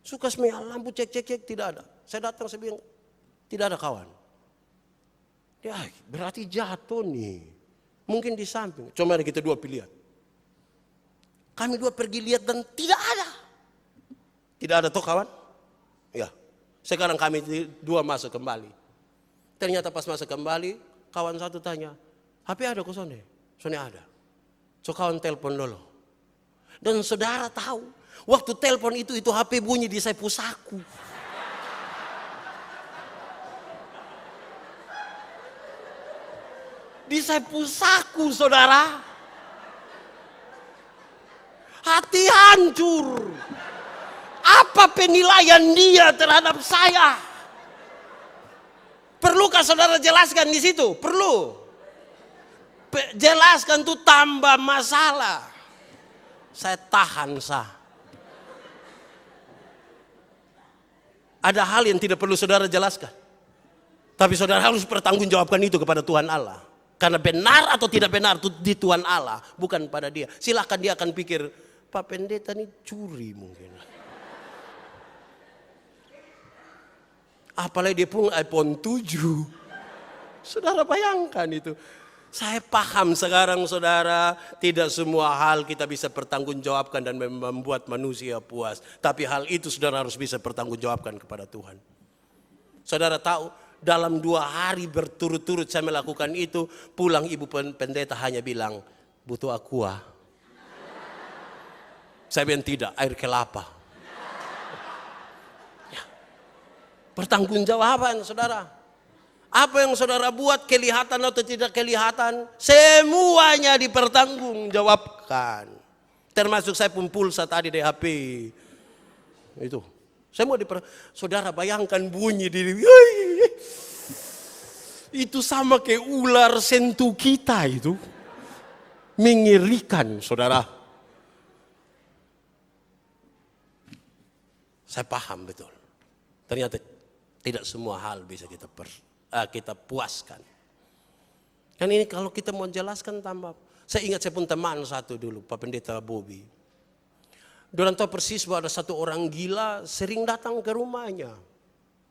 Suka semua lampu cek tidak ada. Saya datang saya bilang tidak ada kawan. Ya berarti jatuh nih. Mungkin di samping. Cuma ada kita dua pilihan. Kami dua pergi lihat dan tidak ada. Tidak ada toh kawan? Ya, sekarang kami dua masuk kembali. Ternyata pas masuk kembali, kawan satu tanya, HP ada kok Sone? Sone ada. So kawan telepon dulu. Dan saudara tahu, waktu telepon itu HP bunyi di sapu saku. Di sapu saku saudara. Hati hancur. Apa penilaian dia terhadap saya? Perlukah saudara jelaskan di situ? Perlu. Jelaskan tuh tambah masalah. Saya tahan sah. Ada hal yang tidak perlu saudara jelaskan. Tapi saudara harus pertanggungjawabkan itu kepada Tuhan Allah. Karena benar atau tidak benar itu di Tuhan Allah, bukan pada dia. Silahkan dia akan pikir, Pak Pendeta ini curi mungkin. Apalagi dia pun iPhone 7. Saudara bayangkan itu. Saya paham sekarang saudara, tidak semua hal kita bisa pertanggungjawabkan dan membuat manusia puas. Tapi hal itu saudara harus bisa pertanggungjawabkan kepada Tuhan. Saudara tahu, dalam 2 hari berturut-turut saya melakukan itu, pulang ibu pendeta hanya bilang, butuh aqua. Saya bilang tidak, air kelapa. Pertanggungjawaban saudara. Apa yang saudara buat kelihatan atau tidak kelihatan, semuanya dipertanggungjawabkan. Termasuk saya pun pulsa tadi di HP. Itu. Saudara bayangkan bunyi diri. Itu sama kayak ular sentuh kita itu. Mengerikan saudara. Saya paham betul. Ternyata tidak semua hal bisa kita puaskan. Kan ini kalau kita mau jelaskan tambah. Saya ingat saya pun teman satu dulu, Pak Pendeta Bobby. Dorang tahu persis bahwa ada satu orang gila sering datang ke rumahnya.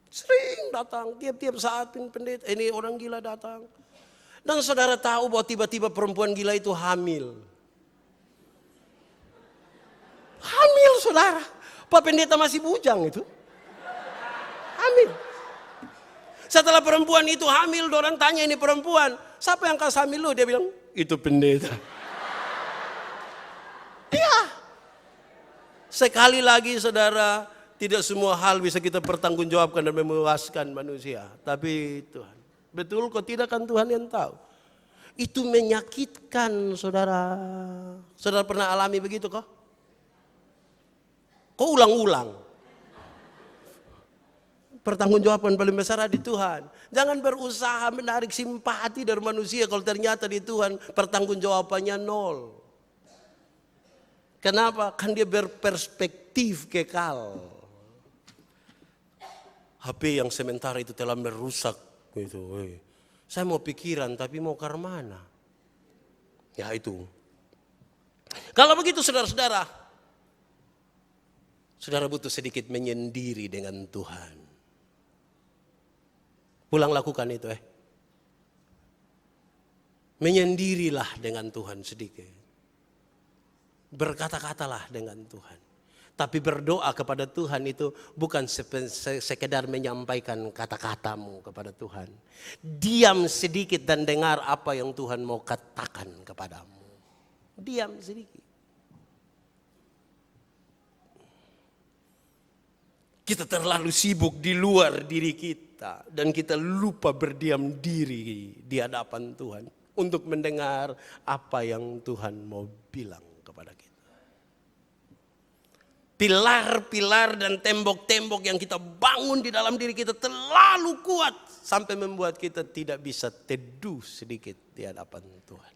Sering datang, tiap-tiap saat pendeta, ini orang gila datang. Dan saudara tahu bahwa tiba-tiba perempuan gila itu hamil. Hamil saudara. Pak Pendeta masih bujang itu. Hamil. Setelah perempuan itu hamil, orang tanya ini perempuan, siapa yang kasih hamil lu? Dia bilang, itu pendeta. Iya. Sekali lagi saudara, tidak semua hal bisa kita pertanggungjawabkan dan memuaskan manusia. Tapi Tuhan, betul kok tidak kan Tuhan yang tahu. Itu menyakitkan, saudara. Saudara pernah alami begitu kok? Kok ulang-ulang? Pertanggungjawaban paling besar ada di Tuhan. Jangan berusaha menarik simpati dari manusia kalau ternyata di Tuhan pertanggungjawabannya nol. Kenapa? Kan dia berperspektif kekal. HP yang sementara itu telah merusak gitu. Saya mau pikiran tapi mau ke mana? Ya itu. Kalau begitu saudara-saudara, saudara butuh sedikit menyendiri dengan Tuhan. Pulang lakukan itu Menyendirilah dengan Tuhan sedikit. Berkata-katalah dengan Tuhan. Tapi berdoa kepada Tuhan itu bukan sekedar menyampaikan kata-katamu kepada Tuhan. Diam sedikit dan dengar apa yang Tuhan mau katakan kepadamu. Diam sedikit. Kita terlalu sibuk di luar diri kita. Dan kita lupa berdiam diri di hadapan Tuhan. Untuk mendengar apa yang Tuhan mau bilang kepada kita. Pilar-pilar dan tembok-tembok yang kita bangun di dalam diri kita terlalu kuat. Sampai membuat kita tidak bisa teduh sedikit di hadapan Tuhan.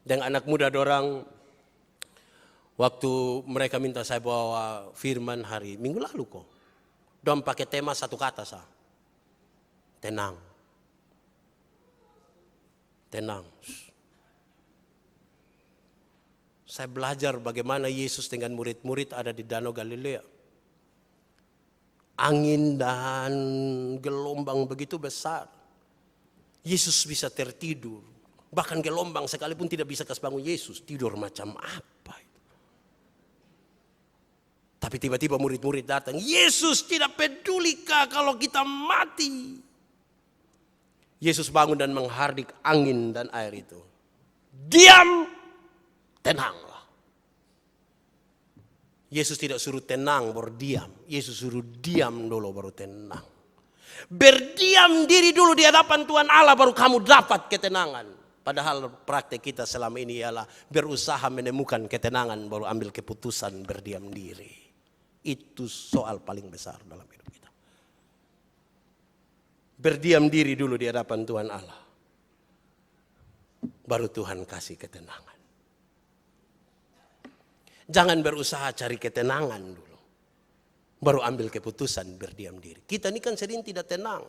Dan anak muda dorang, waktu mereka minta saya bawa firman hari minggu lalu kok. Dorang pakai tema satu kata sah. Tenang. Tenang. Saya belajar bagaimana Yesus dengan murid-murid ada di Danau Galilea. Angin dan gelombang begitu besar. Yesus bisa tertidur. Bahkan gelombang sekalipun tidak bisa kasih bangun Yesus. Tidur macam apa itu? Tapi tiba-tiba murid-murid datang. Yesus tidak pedulikah kalau kita mati? Yesus bangun dan menghardik angin dan air itu. Diam! Tenanglah. Yesus tidak suruh tenang baru diam. Yesus suruh diam dulu baru tenang. Berdiam diri dulu di hadapan Tuhan Allah baru kamu dapat ketenangan. Padahal praktek kita selama ini ialah berusaha menemukan ketenangan baru ambil keputusan berdiam diri. Itu soal paling besar dalam hidup kita. Berdiam diri dulu di hadapan Tuhan Allah. Baru Tuhan kasih ketenangan. Jangan berusaha cari ketenangan dulu. Baru ambil keputusan berdiam diri. Kita ini kan sering tidak tenang.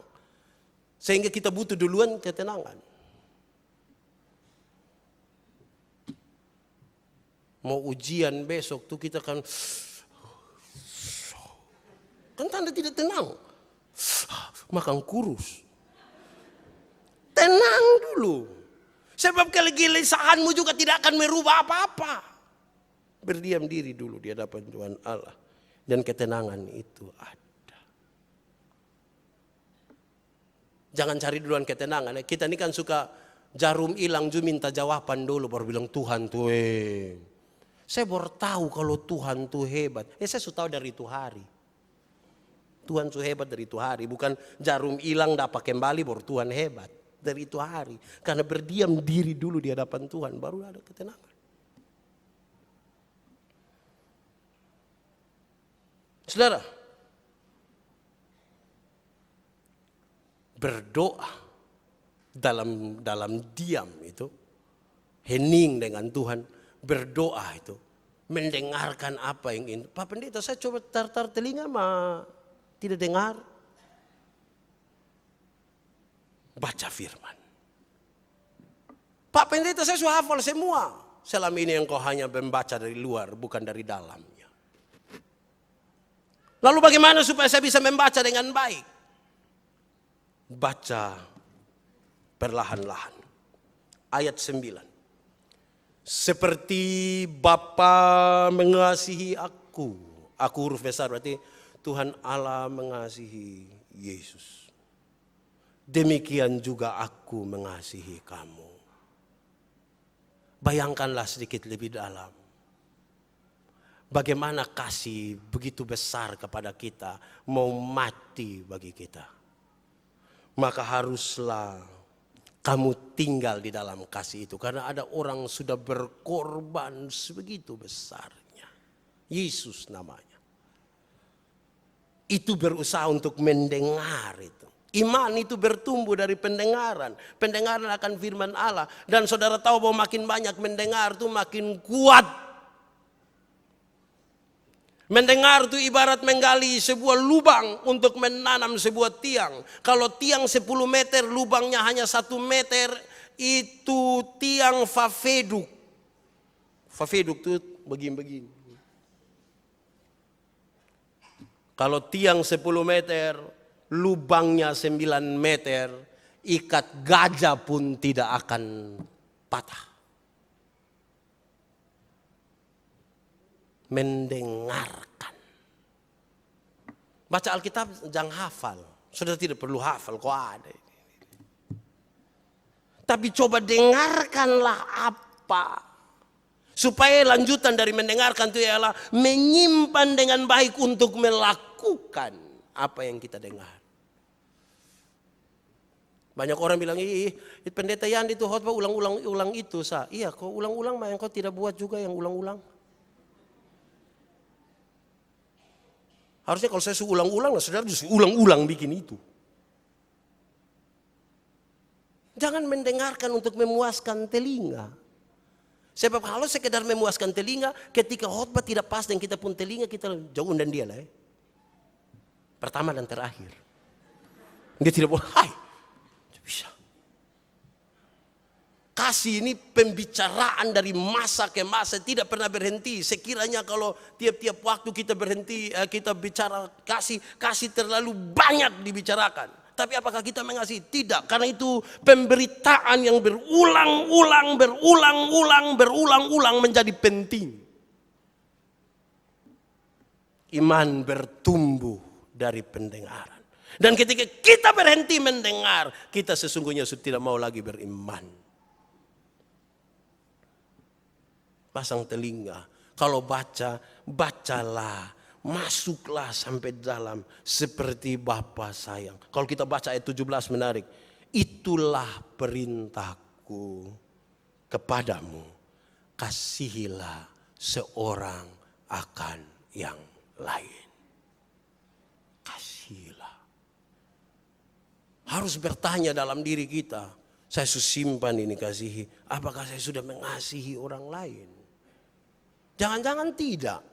Sehingga kita butuh duluan ketenangan. Mau ujian besok tuh kita kan tanda tidak tenang. Makan kurus. Tenang dulu. Sebab kegelisahanmu juga tidak akan merubah apa-apa. Berdiam diri dulu di hadapan Tuhan Allah. Dan ketenangan itu ada. Jangan cari duluan ketenangan. Kita ini kan suka jarum hilang juga minta jawaban dulu. Baru bilang Tuhan tuh saya baru tahu kalau Tuhan tuh hebat. Saya sudah tahu dari itu hari. Tuhan tuh hebat dari itu hari. Bukan jarum hilang dapat kembali baru Tuhan hebat. Dari itu hari. Karena berdiam diri dulu di hadapan Tuhan. Baru ada ketenangan. Saudara, berdoa dalam diam itu, hening dengan Tuhan, berdoa itu, mendengarkan apa yang ingin. Pak Pendeta, saya coba tar telinga mah tidak dengar. Baca firman. Pak Pendeta, saya sudah hafal semua. Selama ini engkau hanya membaca dari luar, bukan dari dalamnya. Lalu bagaimana supaya saya bisa membaca dengan baik? Baca perlahan-lahan. Ayat 9. Seperti Bapa mengasihi aku. Aku huruf besar berarti Tuhan Allah mengasihi Yesus. Demikian juga aku mengasihi kamu. Bayangkanlah sedikit lebih dalam. Bagaimana kasih begitu besar kepada kita, mau mati bagi kita. maka haruslah kamu tinggal di dalam kasih itu. Karena ada orang sudah berkorban sebegitu besarnya. Yesus namanya. Itu berusaha untuk mendengar itu. Iman itu bertumbuh dari pendengaran. Pendengaran akan firman Allah. Dan saudara tahu bahwa makin banyak mendengar itu makin kuat. Mendengar itu ibarat menggali sebuah lubang untuk menanam sebuah tiang. Kalau tiang 10 meter, lubangnya hanya 1 meter, itu tiang fafeduk. Fafeduk itu begini-begini. Kalau tiang 10 meter, lubangnya 9 meter, ikat gajah pun tidak akan patah. Mendengarkan. Baca Alkitab jangan hafal. Sudah tidak perlu hafal, kok ada. Tapi coba dengarkanlah apa. Supaya lanjutan dari mendengarkan itu ialah menyimpan dengan baik untuk melakukan apa yang kita dengar. Banyak orang bilang, pendeta Yandi itu khotbah ulang-ulang itu. Iya, kau ulang-ulang mah yang kau tidak buat juga yang ulang-ulang. Harusnya kalau saya suruh ulang-ulang, saudara justru ulang-ulang bikin itu. Jangan mendengarkan untuk memuaskan telinga. Sebab kalau sekedar memuaskan telinga, ketika khotbah tidak pas dan kita pun telinga, kita jauh dan dia lah. Pertama dan terakhir. Dia tidak boleh, tidak bisa. Kasih ini pembicaraan dari masa ke masa, tidak pernah berhenti. Sekiranya kalau tiap-tiap waktu kita berhenti, kita bicara kasih terlalu banyak dibicarakan. Tapi apakah kita mengasihi? Tidak, karena itu pemberitaan yang berulang-ulang menjadi penting. Iman bertumbuh dari pendengaran. Dan ketika kita berhenti mendengar, kita sesungguhnya sudah tidak mau lagi beriman. Pasang telinga. Kalau bacalah. Masuklah sampai dalam seperti Bapa sayang. Kalau kita baca ayat 17 menarik. Itulah perintahku kepadamu. Kasihilah seorang akan yang lain. Kasihilah. Harus bertanya dalam diri kita. Saya sudah simpan ini kasihi. Apakah saya sudah mengasihi orang lain? Jangan-jangan tidak.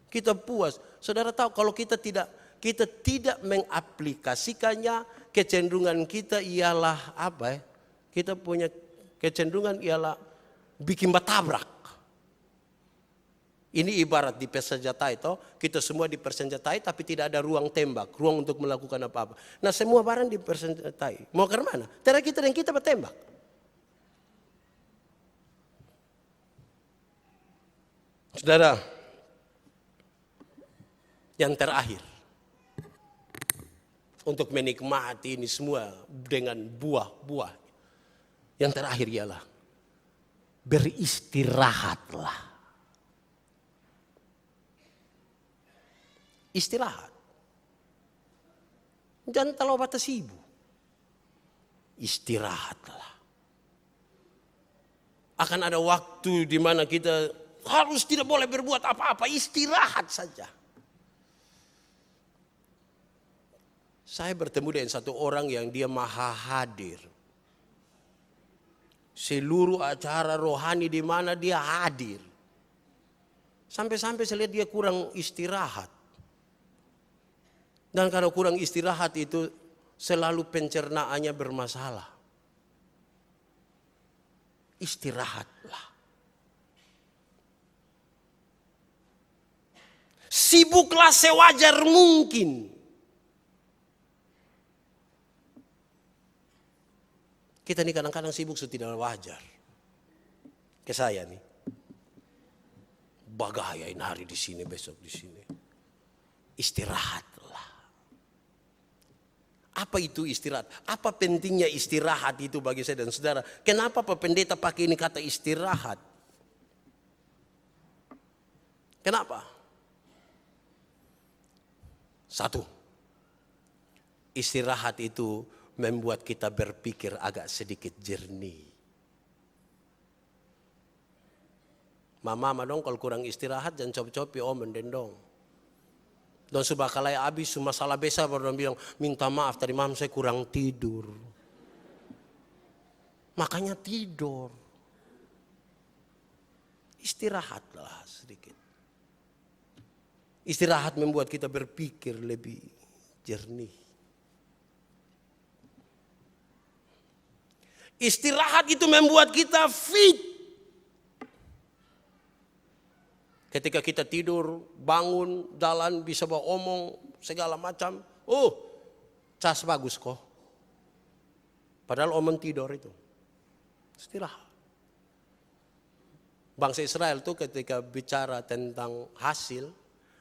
Kita puas. Saudara tahu kalau kita tidak mengaplikasikannya, kecenderungan kita ialah apa? Kita punya kecenderungan ialah bikin batabrak. Ini ibarat dipersenjatai toh, kita semua dipersenjatai tapi tidak ada ruang tembak, ruang untuk melakukan apa-apa. Nah, semua barang dipersenjatai. Mau ke mana? Antara kita dan kita bertembak. Saudara, yang terakhir, untuk menikmati ini semua dengan buah-buah. Yang terakhir ialah beristirahatlah. Istirahat. Jangan terlalu batas sibuk. Istirahatlah. Akan ada waktu di mana kita harus tidak boleh berbuat apa-apa. Istirahat saja. Saya bertemu dengan satu orang yang dia maha hadir. Seluruh acara rohani di mana dia hadir. Sampai-sampai saya lihat dia kurang istirahat. Dan kalau kurang istirahat itu selalu pencernaannya bermasalah. Istirahatlah. Sibuklah sewajar mungkin. Kita ini kadang-kadang sibuk tidak wajar. Ke saya nih. Bagayain hari di sini, besok di sini. Istirahatlah. Apa itu istirahat? Apa pentingnya istirahat itu bagi saya dan saudara? Kenapa Pak Pendeta pakai ini kata istirahat? Kenapa? Satu. Istirahat itu membuat kita berpikir agak sedikit jernih. Mama dong kalau kurang istirahat jangan copi-copi menden dong. Dan subakalai habis masalah besar baru bilang minta maaf tadi malam saya kurang tidur. Makanya tidur. Istirahatlah sedikit. Istirahat membuat kita berpikir lebih jernih. Istirahat itu membuat kita fit. Ketika kita tidur, bangun, jalan, bisa bawa omong, segala macam. Oh, cas bagus kok. Padahal omong tidur itu. Istirahat. Bangsa Israel tuh ketika bicara tentang hasil,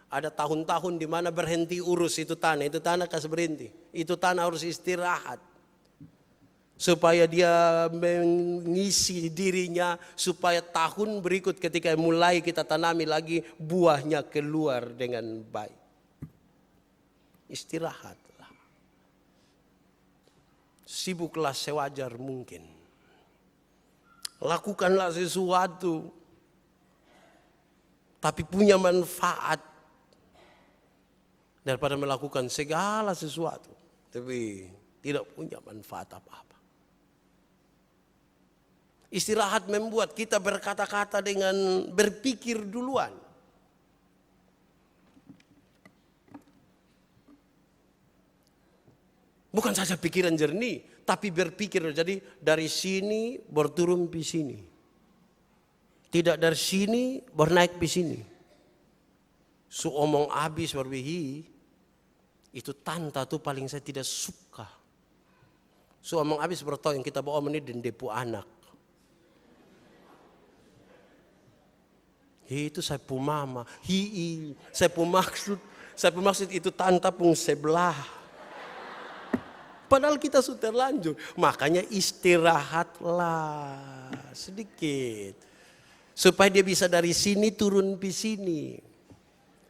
ada tahun-tahun di mana berhenti urus itu tanah kasih berhenti. Itu tanah harus istirahat. Supaya dia mengisi dirinya, supaya tahun berikut ketika mulai kita tanami lagi, buahnya keluar dengan baik. Istirahatlah. Sibuklah sewajar mungkin. Lakukanlah sesuatu, tapi punya manfaat. Daripada melakukan segala sesuatu, tapi tidak punya manfaat apa-apa. Istirahat membuat kita berkata-kata dengan berpikir duluan. Bukan saja pikiran jernih, tapi berpikir. Jadi dari sini berturun di sini. Tidak dari sini bernaik di sini. Su omong habis berbihi, itu tanta tuh paling saya tidak suka. Su omong habis bertahu yang kita bawa ini dan depu anak. Itu saya pu mama, saya pu maksud itu tanta pun sebelah. Padahal kita sudah terlanjur, makanya istirahatlah sedikit. Supaya dia bisa dari sini turun di sini.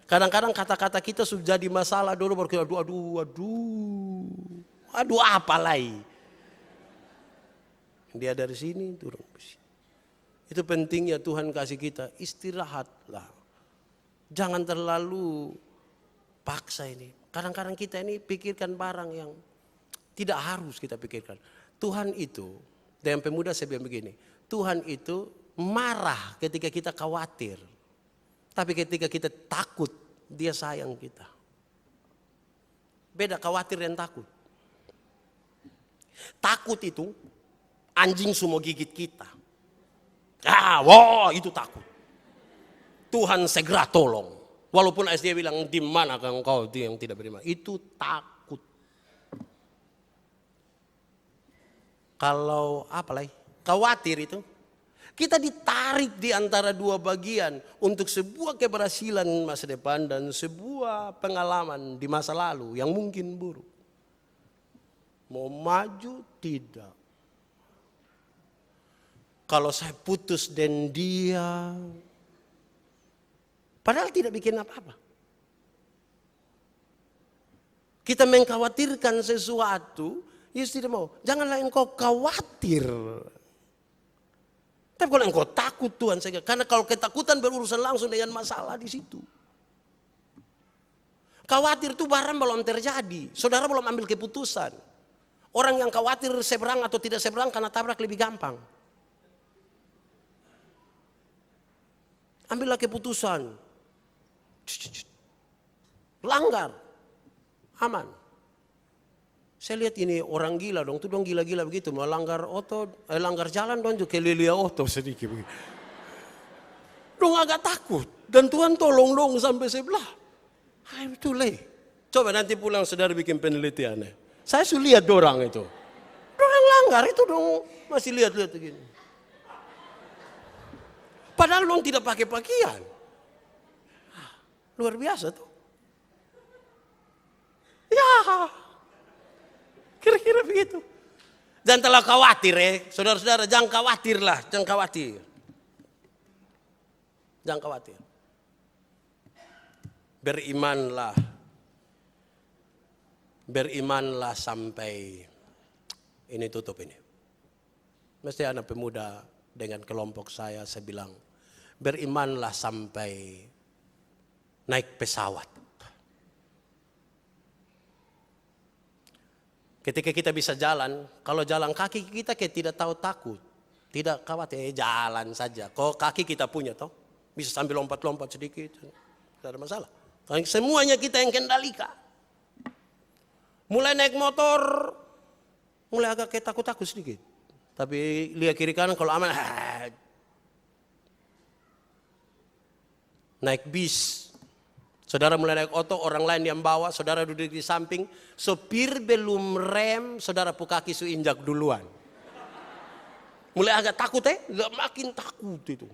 Kadang-kadang kata-kata kita sudah jadi masalah dulu baru kita aduh apa lagi. Dia dari sini turun ke sini. Itu pentingnya Tuhan kasih kita istirahatlah. Jangan terlalu paksa ini. Kadang-kadang kita ini pikirkan barang yang tidak harus kita pikirkan. Tuhan itu, dengan pemuda saya bilang begini. Tuhan itu marah ketika kita khawatir. Tapi ketika kita takut, dia sayang kita. Beda khawatir dan takut. Takut itu anjing semua gigit kita. Itu takut. Tuhan segera tolong. Walaupun dia bilang di mana engkau yang tidak beriman. Itu takut. Kalau apa lagi? Khawatir itu. Kita ditarik di antara dua bagian untuk sebuah keberhasilan masa depan dan sebuah pengalaman di masa lalu yang mungkin buruk. Mau maju tidak. Kalau saya putus dan dia, padahal tidak bikin apa-apa. Kita mengkhawatirkan sesuatu, Yesus tidak mau. Janganlah engkau khawatir. Tapi kalau engkau takut Tuhan, karena kalau ketakutan berurusan langsung dengan masalah di situ. Khawatir itu barang belum terjadi, saudara belum ambil keputusan. Orang yang khawatir seberang atau tidak seberang karena tabrak lebih gampang. Ambillah keputusan. Langgar. Aman. Saya lihat ini orang gila dong. Tuh dong gila-gila begitu. Mau langgar jalan dong juga kelilia oto sedikit begitu. Dong agak takut. Dan Tuhan tolong dong sampai sebelah. Itu leh. Coba nanti pulang saudara bikin penelitiannya. Saya sudah lihat dorang itu. Dorang langgar itu dong. Masih lihat-lihat begini. Padahal dong tidak pakai pakaian. Luar biasa tuh. Ya. Kira-kira begitu. Dan telah khawatir saudara-saudara, jangan khawatirlah, jangan khawatir. Jangan khawatir. Berimanlah. Berimanlah sampai, ini tutup ini. Mesti anak pemuda dengan kelompok saya bilang, berimanlah sampai naik pesawat. Ketika kita bisa jalan, kalau jalan kaki kita kayak tidak tahu takut. Tidak khawatir, jalan saja. Kalau kaki kita punya toh, bisa sambil lompat-lompat sedikit. Tidak ada masalah. Karena semuanya kita yang kendalikan. Mulai naik motor, mulai agak kayak takut-takut sedikit. Tapi lihat kiri kanan kalau aman. Naik bis. Saudara mulai naik oto, orang lain yang bawa, saudara duduk di samping. Sopir belum rem, saudara kaki su injak duluan. Mulai agak takut makin takut itu.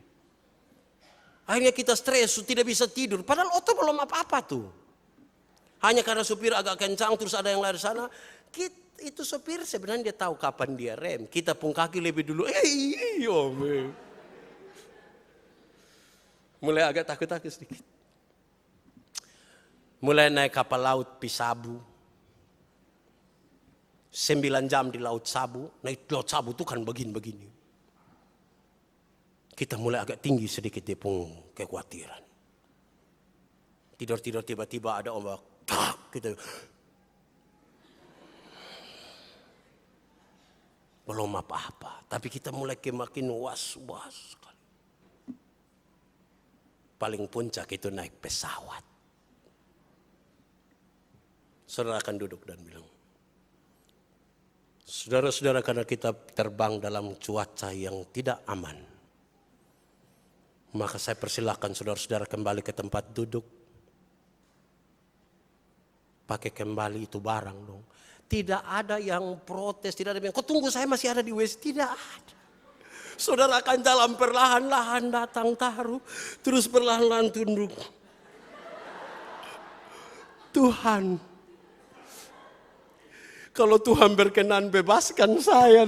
Akhirnya kita stres, tidak bisa tidur. Padahal oto belum apa-apa tuh. Hanya karena sopir agak kencang, terus ada yang lari sana. Itu sopir sebenarnya dia tahu kapan dia rem. Kita pun kaki lebih dulu. Mulai agak takut-takut sedikit. Mulai naik kapal laut Pisabu. 9 jam di Laut Sabu. Naik Laut Sabu itu kan begini-begini. Kita mulai agak tinggi sedikit dia pun kekhawatiran. Tidur-tidur tiba-tiba ada ombak. Kita belum apa-apa. Tapi kita mulai makin was-was sekali. Paling puncak itu naik pesawat. Saudara akan duduk dan bilang, saudara-saudara, karena kita terbang dalam cuaca yang tidak aman, maka saya persilahkan saudara-saudara kembali ke tempat duduk. Pakai kembali itu barang dong. Tidak ada yang protes, tidak ada yang, kok tunggu saya masih ada di WC, tidak ada. Saudara akan jalan perlahan-lahan datang taruh, terus perlahan-lahan tunduk. Tuhan, kalau Tuhan berkenan bebaskan saya.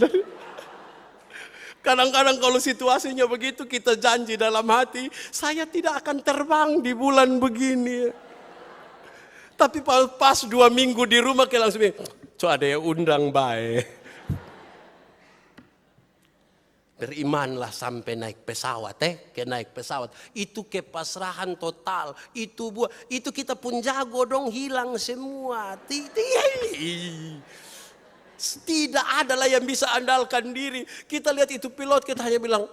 Kadang-kadang kalau situasinya begitu kita janji dalam hati, saya tidak akan terbang di bulan begini. Tapi pas 2 minggu di rumah kayak langsung, ada yang undang baik. Berimanlah sampai naik pesawat, naik pesawat. Itu kepasrahan total. Itu kita pun jago dong, hilang semua. Tidak ada lah yang bisa andalkan diri. Kita lihat itu pilot, kita hanya bilang,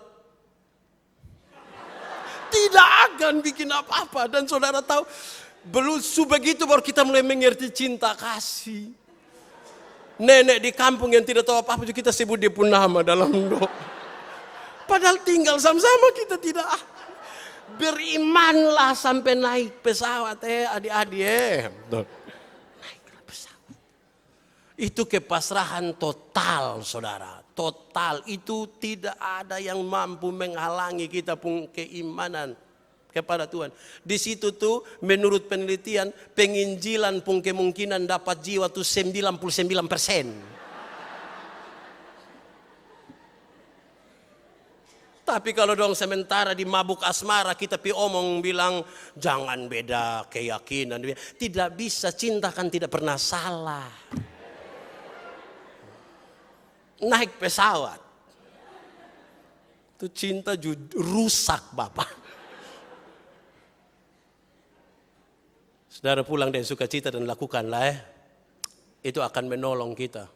tidak akan bikin apa-apa. Dan saudara tahu, belum begitu baru kita mulai mengerti cinta kasih. Nenek di kampung yang tidak tahu apa-apa juga kita sebut dia pun nama dalam doa. Padahal tinggal sama-sama kita tidak. Berimanlah sampai naik pesawat adik-adik. Naiklah pesawat. Itu kepasrahan total, saudara. Total, itu tidak ada yang mampu menghalangi kita pun keimanan kepada Tuhan. Di situ tuh menurut penelitian penginjilan pun kemungkinan dapat jiwa tuh 99%. Tapi kalau dong sementara di mabuk asmara kita omong bilang jangan beda keyakinan. Tidak bisa, cinta kan tidak pernah salah. Naik pesawat. Itu cinta rusak Bapak. Saudara pulang dari sukacita dan lakukanlah itu akan menolong kita.